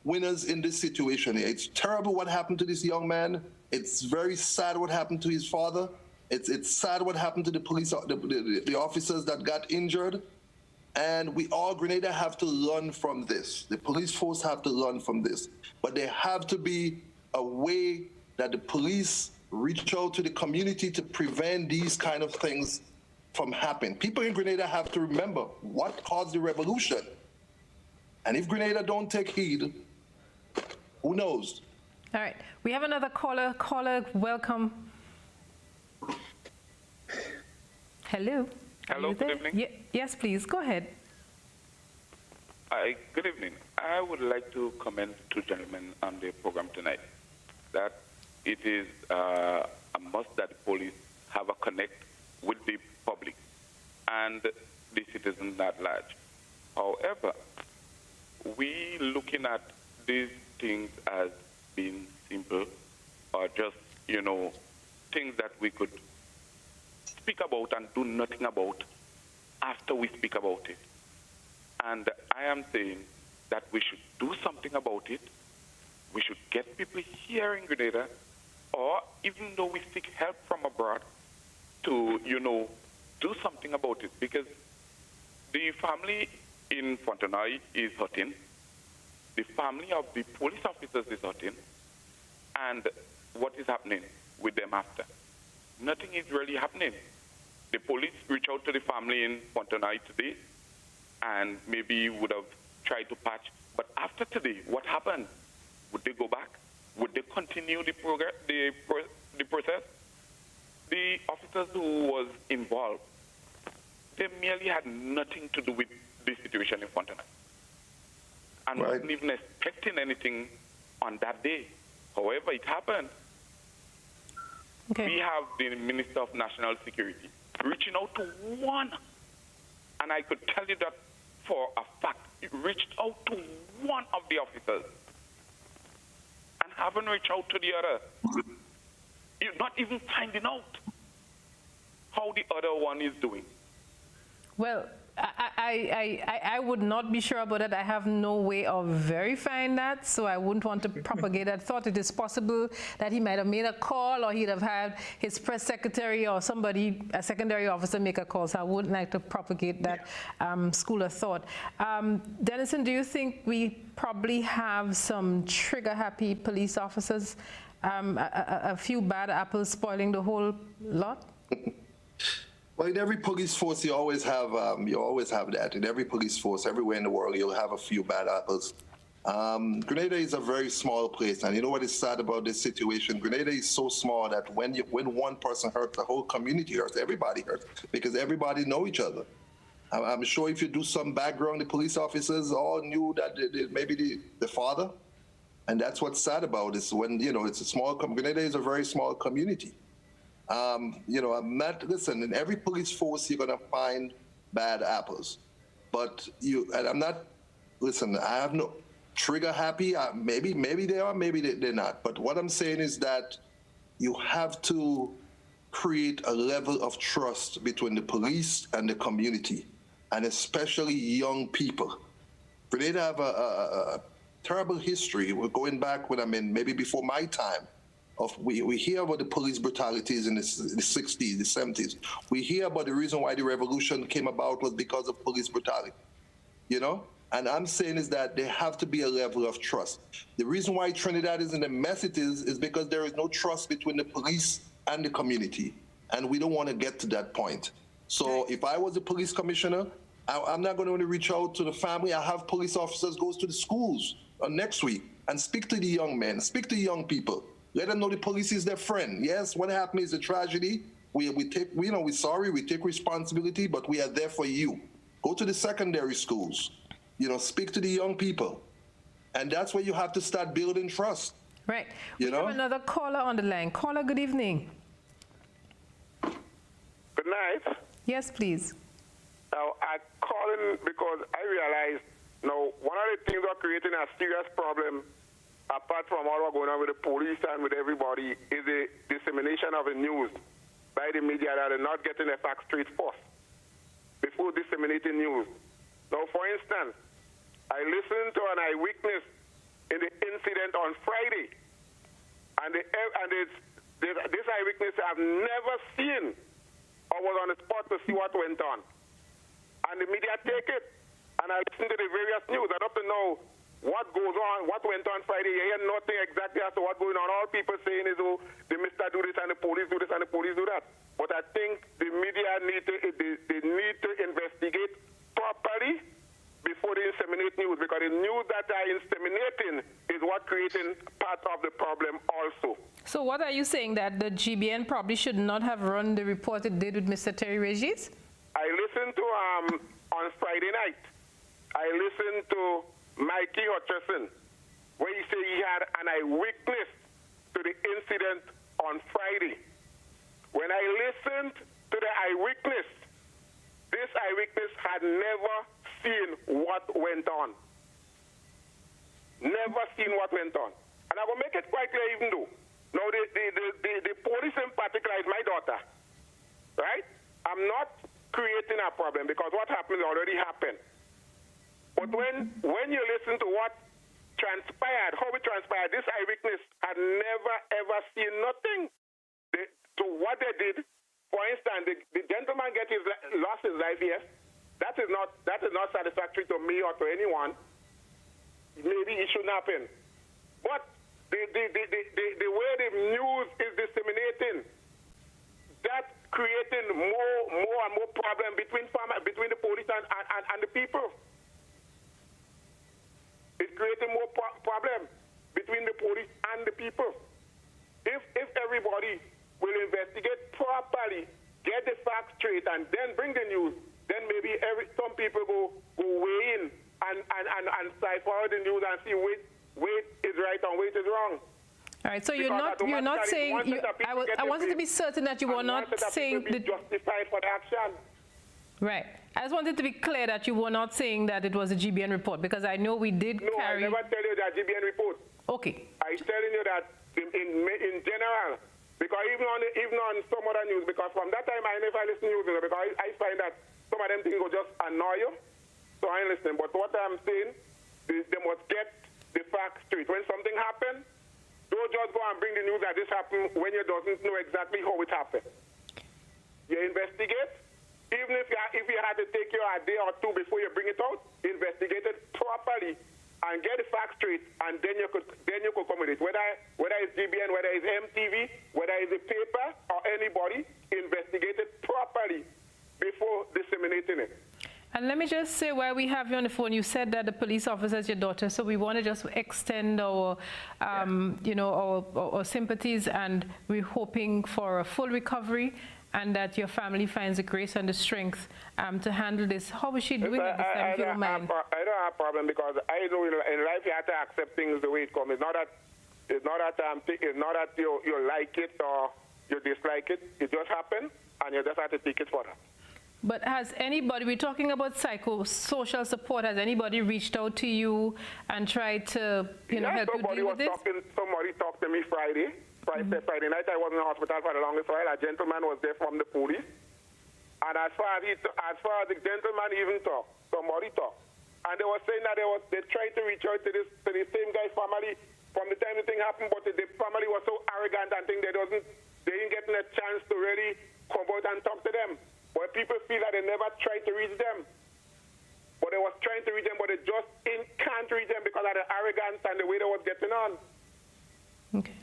winners in this situation. It's terrible what happened to this young man. It's very sad what happened to his father. It's sad what happened to the police, the officers that got injured. And we all, Grenada, have to learn from this. The police force have to learn from this. But there have to be a way that the police reach out to the community to prevent these kind of things from happening. People in Grenada have to remember what caused the revolution. And if Grenada don't take heed, who knows? All right, we have another caller. Caller, welcome. Hello. Hello, good evening. Yes, please, go ahead. Good evening. I would like to commend 2 gentlemen on the program tonight that it is a must that the police have a connect with the public and the citizens at large. However, we looking at these things as being simple or just, you know, things that we could speak about and do nothing about after we speak about it. And I am saying that we should do something about it. We should get people here in Grenada, or even though we seek help from abroad, to, you know, do something about it. Because the family in Fontenoy is hurting. The family of the police officers is hurting. And what is happening with them after? Nothing is really happening. The police reach out to the family in Fontenoy today, and maybe would have tried to patch. But after today, what happened? Would they go back? Would they continue the process? The officers who was involved, they merely had nothing to do with the situation in Fontenoy, and wasn't even expecting anything on that day. However, it happened. Okay. We have the Minister of National Security reaching out to one, and I could tell you that for a fact, he reached out to one of the officers and haven't reached out to the other. You're not even finding out how the other one is doing. Well, I would not be sure about that. I have no way of verifying that, so I wouldn't want to propagate that thought. It is possible that he might have made a call, or he'd have had his press secretary or somebody, a secondary officer, make a call. So I wouldn't like to propagate that school of thought. Denison, do you think we probably have some trigger-happy police officers? A few bad apples spoiling the whole lot? Well, in every police force, you always have that. In every police force, everywhere in the world, you'll have a few bad apples. Grenada is a very small place, and you know what is sad about this situation? Grenada is so small that when one person hurts, the whole community hurts. Everybody hurts because everybody know each other. I'm sure if you do some background, the police officers all knew that maybe the father, and that's what's sad about is when it's a small. Grenada is a very small community. Listen, in every police force, you're going to find bad apples. But I have no trigger happy. Maybe they are, maybe they're not. But what I'm saying is that you have to create a level of trust between the police and the community, and especially young people. Grenada have a terrible history. We're going back maybe before my time. We hear about the police brutalities in the 60s, the 70s. We hear about the reason why the revolution came about was because of police brutality, And I'm saying is that there have to be a level of trust. The reason why Trinidad is in the mess it is because there is no trust between the police and the community. And we don't want to get to that point. So if I was a police commissioner, I'm not going to only reach out to the family. I have police officers go to the schools next week and speak to the young men, speak to young people. Let them know the police is their friend. Yes, what happened is a tragedy. We're sorry, we take responsibility, but we are there for you. Go to the secondary schools, speak to the young people. And that's where you have to start building trust. Right. We have another caller on the line. Caller, good evening. Good night. Yes, please. Now, I'm calling because I realize now one of the things that's creating a serious problem apart from all what's going on with the police and with everybody, is the dissemination of the news by the media that are not getting the facts straight first before disseminating news. Now, for instance, I listened to an eyewitness in the incident on Friday, and this eyewitness have never seen or was on the spot to see what went on. And the media take it, and I listened to the various news. I don't know what goes on, what went on Friday. You hear nothing exactly as to what's going on. All people saying is, oh, the minister do this and the police do this and the police do that. But I think the media need to investigate properly before they inseminate news, because the news that are inseminating is what creating part of the problem also. So what are you saying, that the GBN probably should not have run the report it did with Mr. Terry Regis? I listened to, on Friday night, I listened to Mikey Hutcherson, where he said he had an eyewitness to the incident on Friday. When I listened to the eyewitness, this eyewitness had never seen what went on. Never seen what went on. And I will make it quite clear even though. Now, the police in particular is my daughter, right? I'm not creating a problem because what happened already happened. But when you listen to what transpired, how it transpired, this eyewitness had never, ever seen nothing. So what they did, for instance, the gentleman lost his life, yes. That is not satisfactory to me or to anyone. Maybe it shouldn't happen. But the way the news is disseminating, that's creating more and more problem between the police and the people. It's creating more problem between the police and the people. If everybody will investigate properly, get the facts straight, and then bring the news, then maybe some people go weigh in and cipher out the news and see which is right and which is wrong. All right, so you're not saying, I wanted to be certain that you were not saying that justified for the action. Right. I just wanted to be clear that you were not saying that it was a GBN report, because I know we did carry... No, I never tell you that GBN report. Okay. I'm telling you that in general, because even on some other news, because from that time I never listen to news, because I find that some of them things will just annoy you. So I ain't listening. But what I'm saying is they must get the facts straight. When something happens, don't just go and bring the news that this happened when you doesn't know exactly how it happened. You investigate. Even if you had to take you a day or two before you bring it out, investigate it properly and get the facts straight, and then you could come with it. Whether it's GBN, whether it's MTV, whether it's the paper or anybody, investigate it properly before disseminating it. And let me just say, while we have you on the phone, you said that the police officer is your daughter, so we want to just extend our, our sympathies, and we're hoping for a full recovery and that your family finds the grace and the strength to handle this. How is she doing at this time, if you don't mind? I don't have a problem, because I know in life you have to accept things the way it comes. It's not that you like it or you dislike it. It just happened, and you just have to take it for that. But has anybody, we're talking about psychosocial support, has anybody reached out to you and tried to help you deal with this? Somebody talked to me Friday night. I was in the hospital for the longest while. A gentleman was there from the police. And as far as the gentleman even talked, somebody talked. And they were saying that they tried to reach out to the same guy's family from the time the thing happened, but the family was so arrogant and think they didn't get a chance to really come out and talk to them. But people feel that they never tried to reach them. But they was trying to reach them, but they just can't reach them because of the arrogance and the way they was getting on. Okay.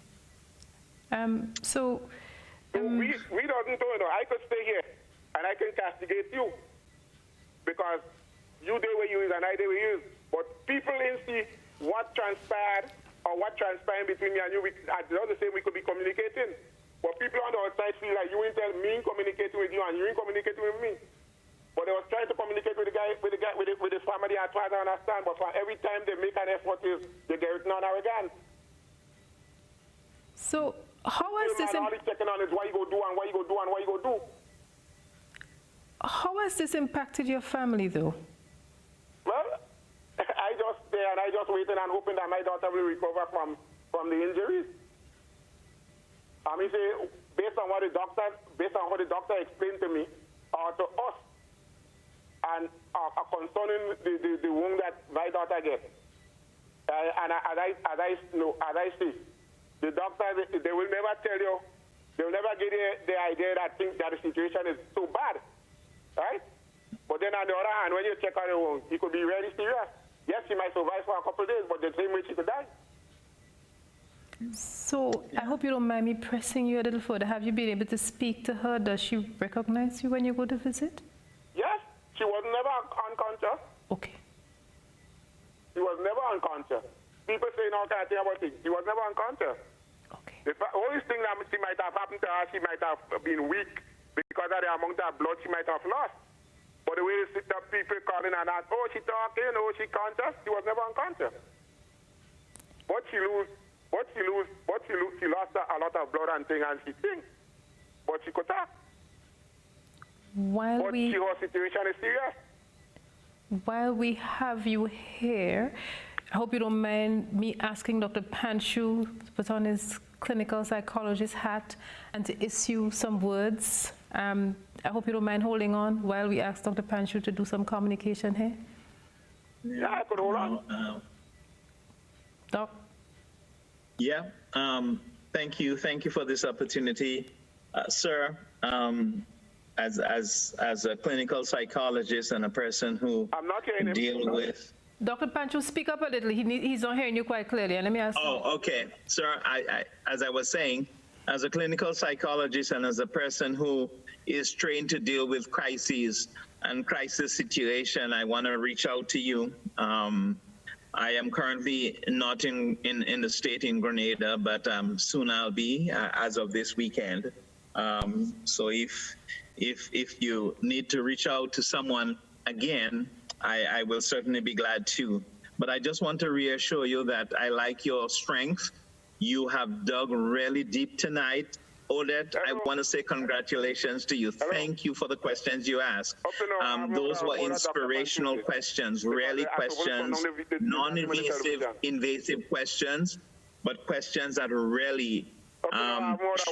We doesn't know. I could stay here and I can castigate you because you did what you is and I did what you is. But people didn't see what transpired or what transpired between me and you. At the same, we could be communicating. But people on the outside feel like you ain't tell me communicating with you and you ain't communicating with me. But they was trying to communicate with the family and try to understand. But for every time they make an effort, they get non-arrogant. So how has this? All he's checking on is what you go do and what you go do and what you go do. How has this impacted your family, though? Well, I just waiting and hoping that my daughter will recover from the injuries. I mean, say, based on how the doctor explained to me or to us, and concerning the wound that my daughter gets, and as I see, the doctors, they will never tell you, they will never give you the idea that the situation is so bad, right? But then on the other hand, when you check on the wound, it could be very serious. Yes, she might survive for a couple of days, but the same way she could die. So I hope you don't mind me pressing you a little further. Have you been able to speak to her? Does she recognize you when you go to visit? Yes, she was never unconscious. Okay. She was never unconscious. People say all kind of thing about it. She was never unconscious. Okay. The only thing that she might have happened to her, she might have been weak because of the amount of blood she might have lost. But the way the people calling and ask, oh, she talking, oh, she conscious, she was never unconscious. But she lost a lot of blood and thing, and she thinks. But she could talk. Her situation is serious. While we have you here, I hope you don't mind me asking Dr. Panchoo to put on his clinical psychologist hat and to issue some words. I hope you don't mind holding on while we ask Dr. Panchoo to do some communication here. Yeah, I could hold on. Doc? Yeah, thank you for this opportunity. Sir, as a clinical psychologist and a person who deal with... Dr. Panchoo, speak up a little. He's not hearing you quite clearly. And let me ask you. Okay. Sir, as I was saying, as a clinical psychologist and as a person who is trained to deal with crises and crisis situation, I want to reach out to you. I am currently not in the state in Grenada, but soon I'll be as of this weekend. So if you need to reach out to someone again, I will certainly be glad to. But I just want to reassure you that I like your strength. You have dug really deep tonight. Odette, I want to say congratulations to you. Thank you for the questions you asked. Those were inspirational questions, really questions, non-invasive, invasive questions, but questions that really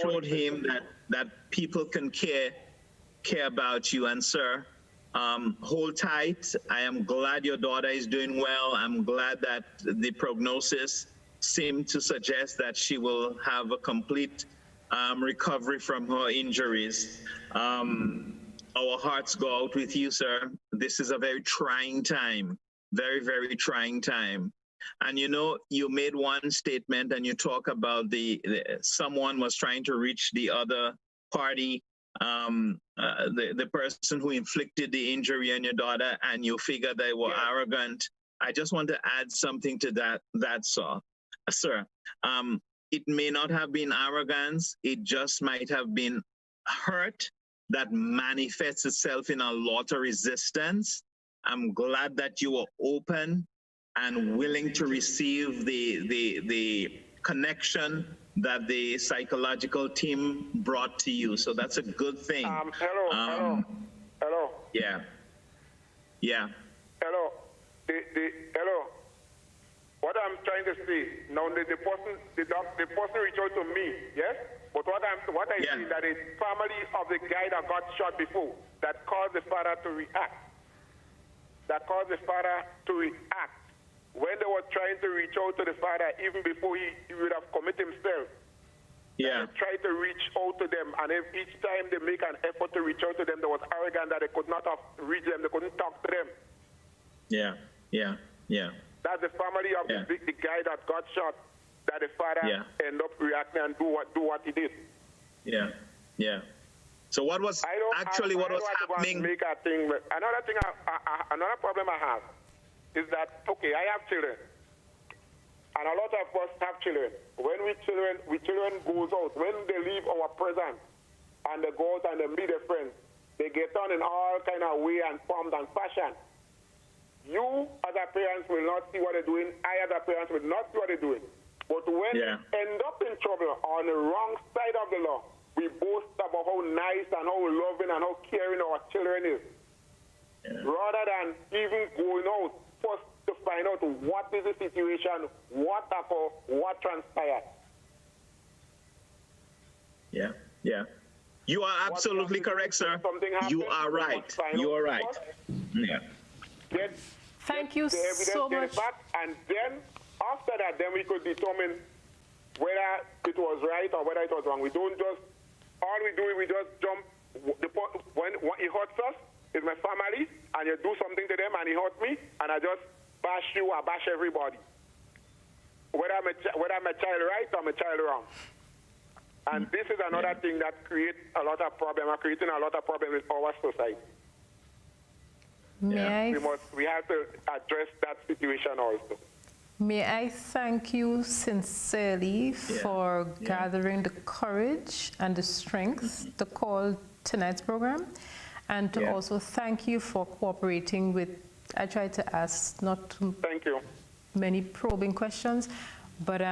showed him that people can care about you. And sir, hold tight. I am glad your daughter is doing well. I'm glad that the prognosis seemed to suggest that she will have a complete recovery from her injuries. Our hearts go out with you, sir. This is a very trying time, very, very trying time. And you know, you made one statement and you talk about someone was trying to reach the other party, the person who inflicted the injury on your daughter, and you figure they were arrogant. I just want to add something to that, sir. It may not have been arrogance. It just might have been hurt that manifests itself in a lot of resistance. I'm glad that you were open and willing to receive the connection that the psychological team brought to you. So that's a good thing. Hello. Yeah. Hello. Hello. What I'm trying to say now, the person reached out to me, yes. But what I see that is family of the guy that got shot before that caused the father to react. When they were trying to reach out to the father, even before he would have committed himself. Yeah. They tried to reach out to them, and each time they make an effort to reach out to them, they was arrogant that they could not have reached them. They couldn't talk to them. Yeah. That's the family of the guy that got shot. That the father end up reacting and do what he did. Yeah. So what was happening? Another problem I have is that I have children, and a lot of us have children. When children goes out, when they leave our presence and they go out and they meet their friends, they get on in all kind of way and form and fashion. You as a parent will not see what they're doing. I as a parent will not see what they're doing. But when we end up in trouble on the wrong side of the law, we boast about how nice and how loving and how caring our children is. Rather than even going out first to find out what is the situation, what happened, what transpired. Yeah. You are absolutely correct, sir. You are right. Yeah. Thank you so much. And then after that, then we could determine whether it was right or whether it was wrong. We don't just, all we do is we just jump. When he hurts us, it's my family, and you do something to them and he hurt me, and I just bash you or bash everybody. Whether I'm a child right or I'm a child wrong. And this is another thing that creates a lot of problems, creating a lot of problems in our society. We have to address that situation also. May I thank you sincerely for gathering the courage and the strength to call tonight's program, and to also thank you for cooperating with, I tried to ask not many probing questions, but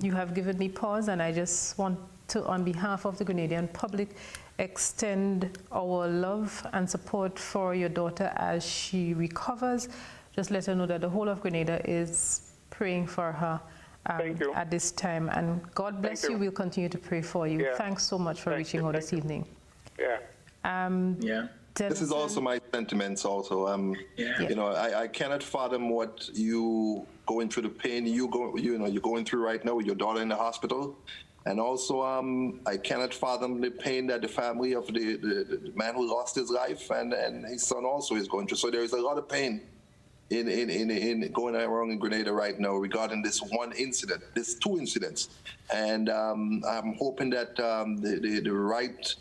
you have given me pause, and I just want to, on behalf of the Grenadian public, extend our love and support for your daughter as she recovers. Just let her know that the whole of Grenada is praying for her at this time. And God bless you. We'll continue to pray for you. Thanks so much for reaching out this evening. This is also my sentiments also. You know, I cannot fathom what you going through, the pain you're going through right now with your daughter in the hospital. And also, I cannot fathom the pain that the family of the man who lost his life and his son also is going through. So there is a lot of pain in going around in Grenada right now regarding this one incident, this two incidents. And I'm hoping that the right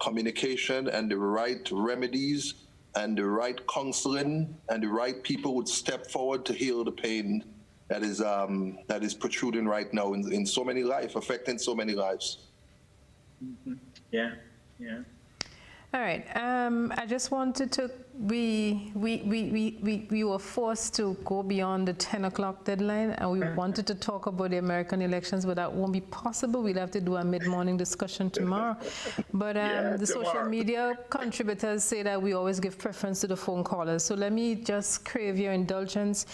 communication and the right remedies and the right counseling and the right people would step forward to heal the pain that is protruding right now in so many lives, affecting so many lives. Yeah. All right. I just wanted to. We were forced to go beyond the 10 o'clock deadline, and we wanted to talk about the American elections, but that won't be possible. We'll have to do a mid-morning discussion tomorrow. But the social media contributors say that we always give preference to the phone callers. So let me just crave your indulgence.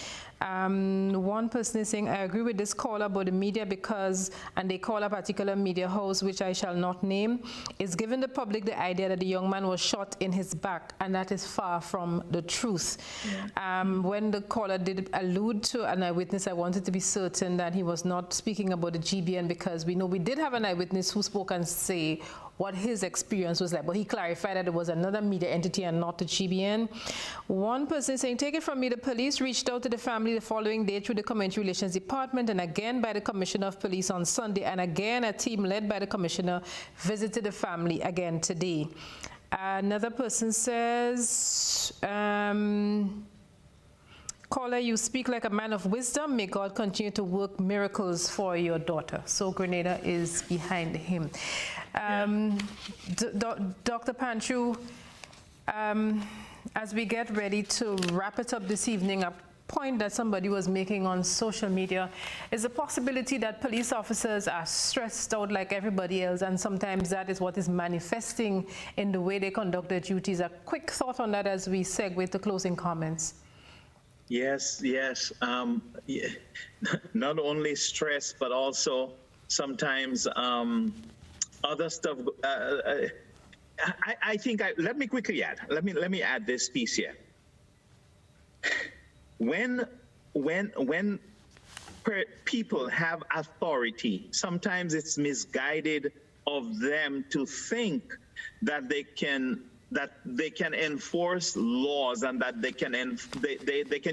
One person is saying, I agree with this caller about the media because, and they call a particular media house, which I shall not name, is giving the public the idea that the young man was shot in his back, and that is far far from the truth. When the caller did allude to an eyewitness, I wanted to be certain that he was not speaking about the GBN, because we know we did have an eyewitness who spoke and say what his experience was like, but he clarified that it was another media entity and not the GBN. One person saying, take it from me, the police reached out to the family the following day through the Community Relations Department, and again by the Commissioner of Police on Sunday, and again a team led by the Commissioner visited the family again today. Another person says, caller, you speak like a man of wisdom. May God continue to work miracles for your daughter. So Grenada is behind him. Dr. Panchoo, as we get ready to wrap it up this evening, a point that somebody was making on social media is the possibility that police officers are stressed out like everybody else, and sometimes that is what is manifesting in the way they conduct their duties. A quick thought on that as we segue to closing comments. Yes. Not only stress, but also sometimes other stuff. I think let me quickly add. Let me add this piece here. When people have authority, sometimes it's misguided of them to think that they can enforce laws, and that they can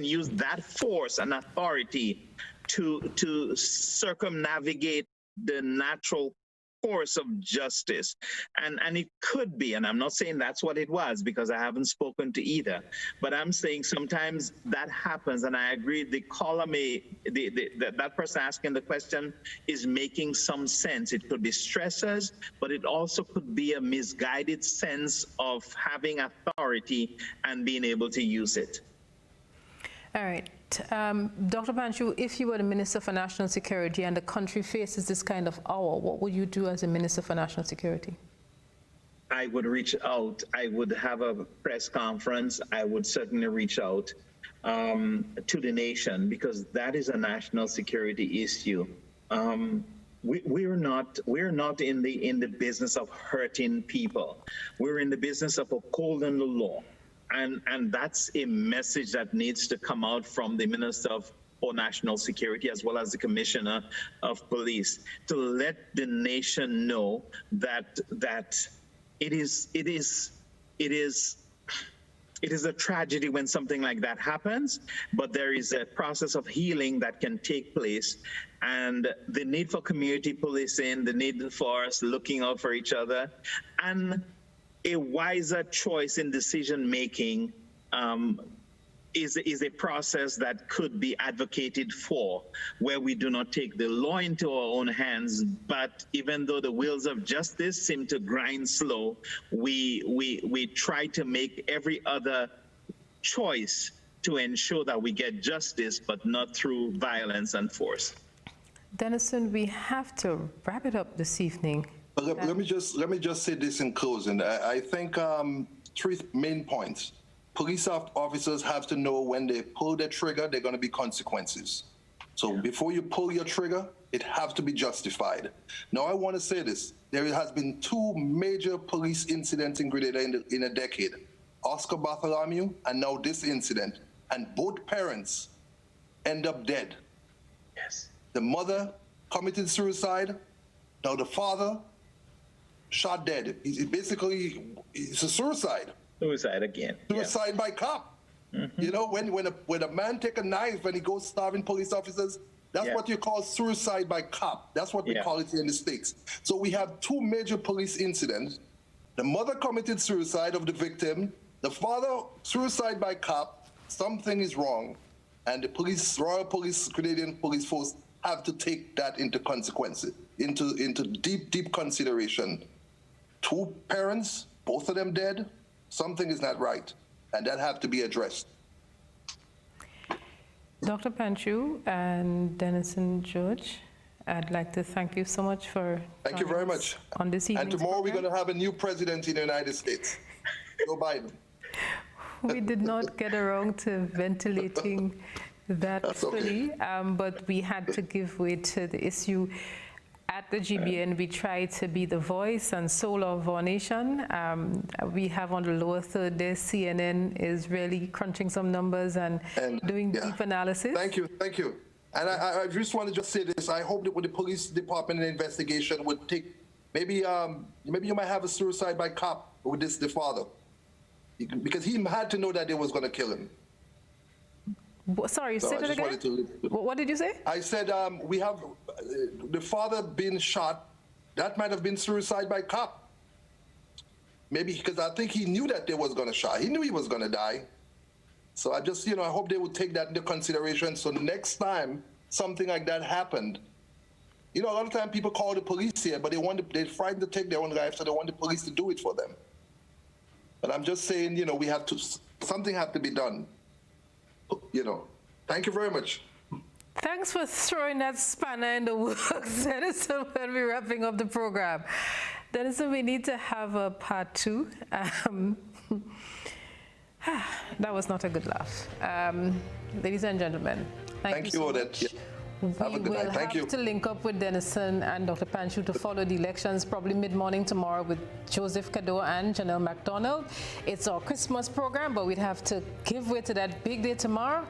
use that force and authority to circumnavigate the natural course of justice. And it could be, and I'm not saying that's what it was, because I haven't spoken to either, but I'm saying sometimes that happens, and I agree the caller that person asking the question is making some sense. It could be stressors, but it also could be a misguided sense of having authority and being able to use it. All right. Dr. Panchoo, if you were the Minister for National Security and the country faces this kind of hour, what would you do as a Minister for National Security? I would reach out. I would have a press conference. I would certainly reach out to the nation, because that is a national security issue. We're not in the business of hurting people. We're in the business of upholding the law. And that's a message that needs to come out from the Minister for National Security, as well as the Commissioner of Police, to let the nation know that it is a tragedy when something like that happens, but there is a process of healing that can take place. And the need for community policing, the need for us looking out for each other, and a wiser choice in decision-making is a process that could be advocated for, where we do not take the law into our own hands, but even though the wheels of justice seem to grind slow, we try to make every other choice to ensure that we get justice, but not through violence and force. Denison, we have to wrap it up this evening. Let me just say this in closing. I think 3 main points. Police officers have to know when they pull their trigger, there are going to be consequences. So before you pull your trigger, it has to be justified. Now, I want to say this. There has been 2 major police incidents in Grenada in a decade. Oscar Bartholomew and now this incident. And both parents end up dead. Yes. The mother committed suicide. Now the father shot dead. It's a suicide. Suicide again. Suicide by cop. Mm-hmm. You know, when a man take a knife and he goes starving police officers, that's what you call suicide by cop. That's what we call it here in the States. So we have 2 major police incidents. The mother committed suicide of the victim. The father, suicide by cop. Something is wrong. And the Royal Police, Canadian Police Force have to take that into consequences, into deep consideration. 2 parents, both of them dead. Something is not right, and that have to be addressed. Dr. Panchoo and Denison George, I'd like to thank you so much for Thank you very much. On this evening's And tomorrow program. we're going to have a new president in the United States, Joe Biden. We did not get around to ventilating that fully, but we had to give way to the issue. at the GBN, we try to be the voice and soul of our nation. We have on the lower third there, CNN is really crunching some numbers and doing deep analysis. Thank you. And I just want to just say this. I hope that with the police department and investigation would take, maybe you might have a suicide by cop with the father. Because he had to know that they was going to kill him. Sorry, say that again? What did you say? I said we have the father being shot. That might have been suicide by cop. Maybe because I think he knew that they was going to shot. He knew he was going to die. So I just, I hope they would take that into consideration. So next time something like that happened, a lot of time people call the police here, but they're frightened to take their own life, so they want the police to do it for them. But I'm just saying, something have to be done. Thank you very much. Thanks for throwing that spanner in the works, Denison, when we're wrapping up the program. Denison, we need to have a part 2. That was not a good laugh. Ladies and gentlemen, thank you so Odette. much. Have a good night. Thank you. We will have to link up with Denison and Dr. Panchoo to follow the elections probably mid-morning tomorrow with Joseph Cadeau and Janelle McDonald. It's our Christmas program, but we'd have to give way to that big day tomorrow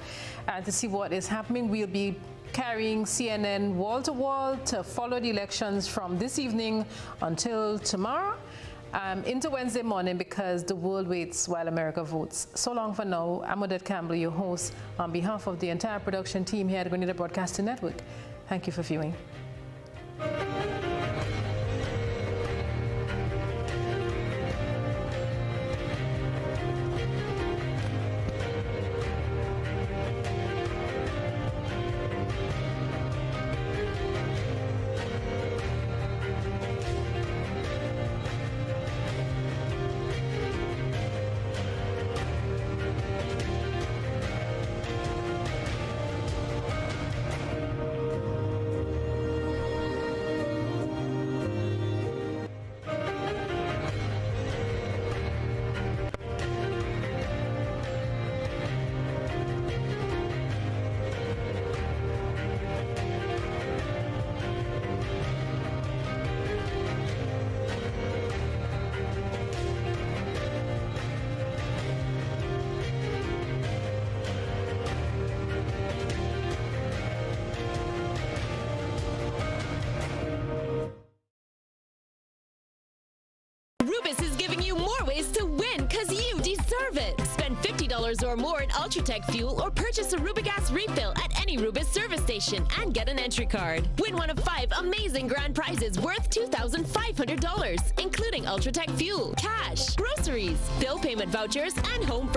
and to see what is happening. We'll be carrying CNN wall to wall to follow the elections from this evening until tomorrow. Into Wednesday morning, because the world waits while America votes. So long for now. I'm Odette Campbell, your host, on behalf of the entire production team here at Grenada Broadcasting Network. Thank you for viewing. Rubis is giving you more ways to win because you deserve it. Spend $50 or more in Ultratech fuel or purchase a Rubigas refill at any Rubis service station and get an entry card. Win one of 5 amazing grand prizes worth $2,500, including Ultratech fuel, cash, groceries, bill payment vouchers, and home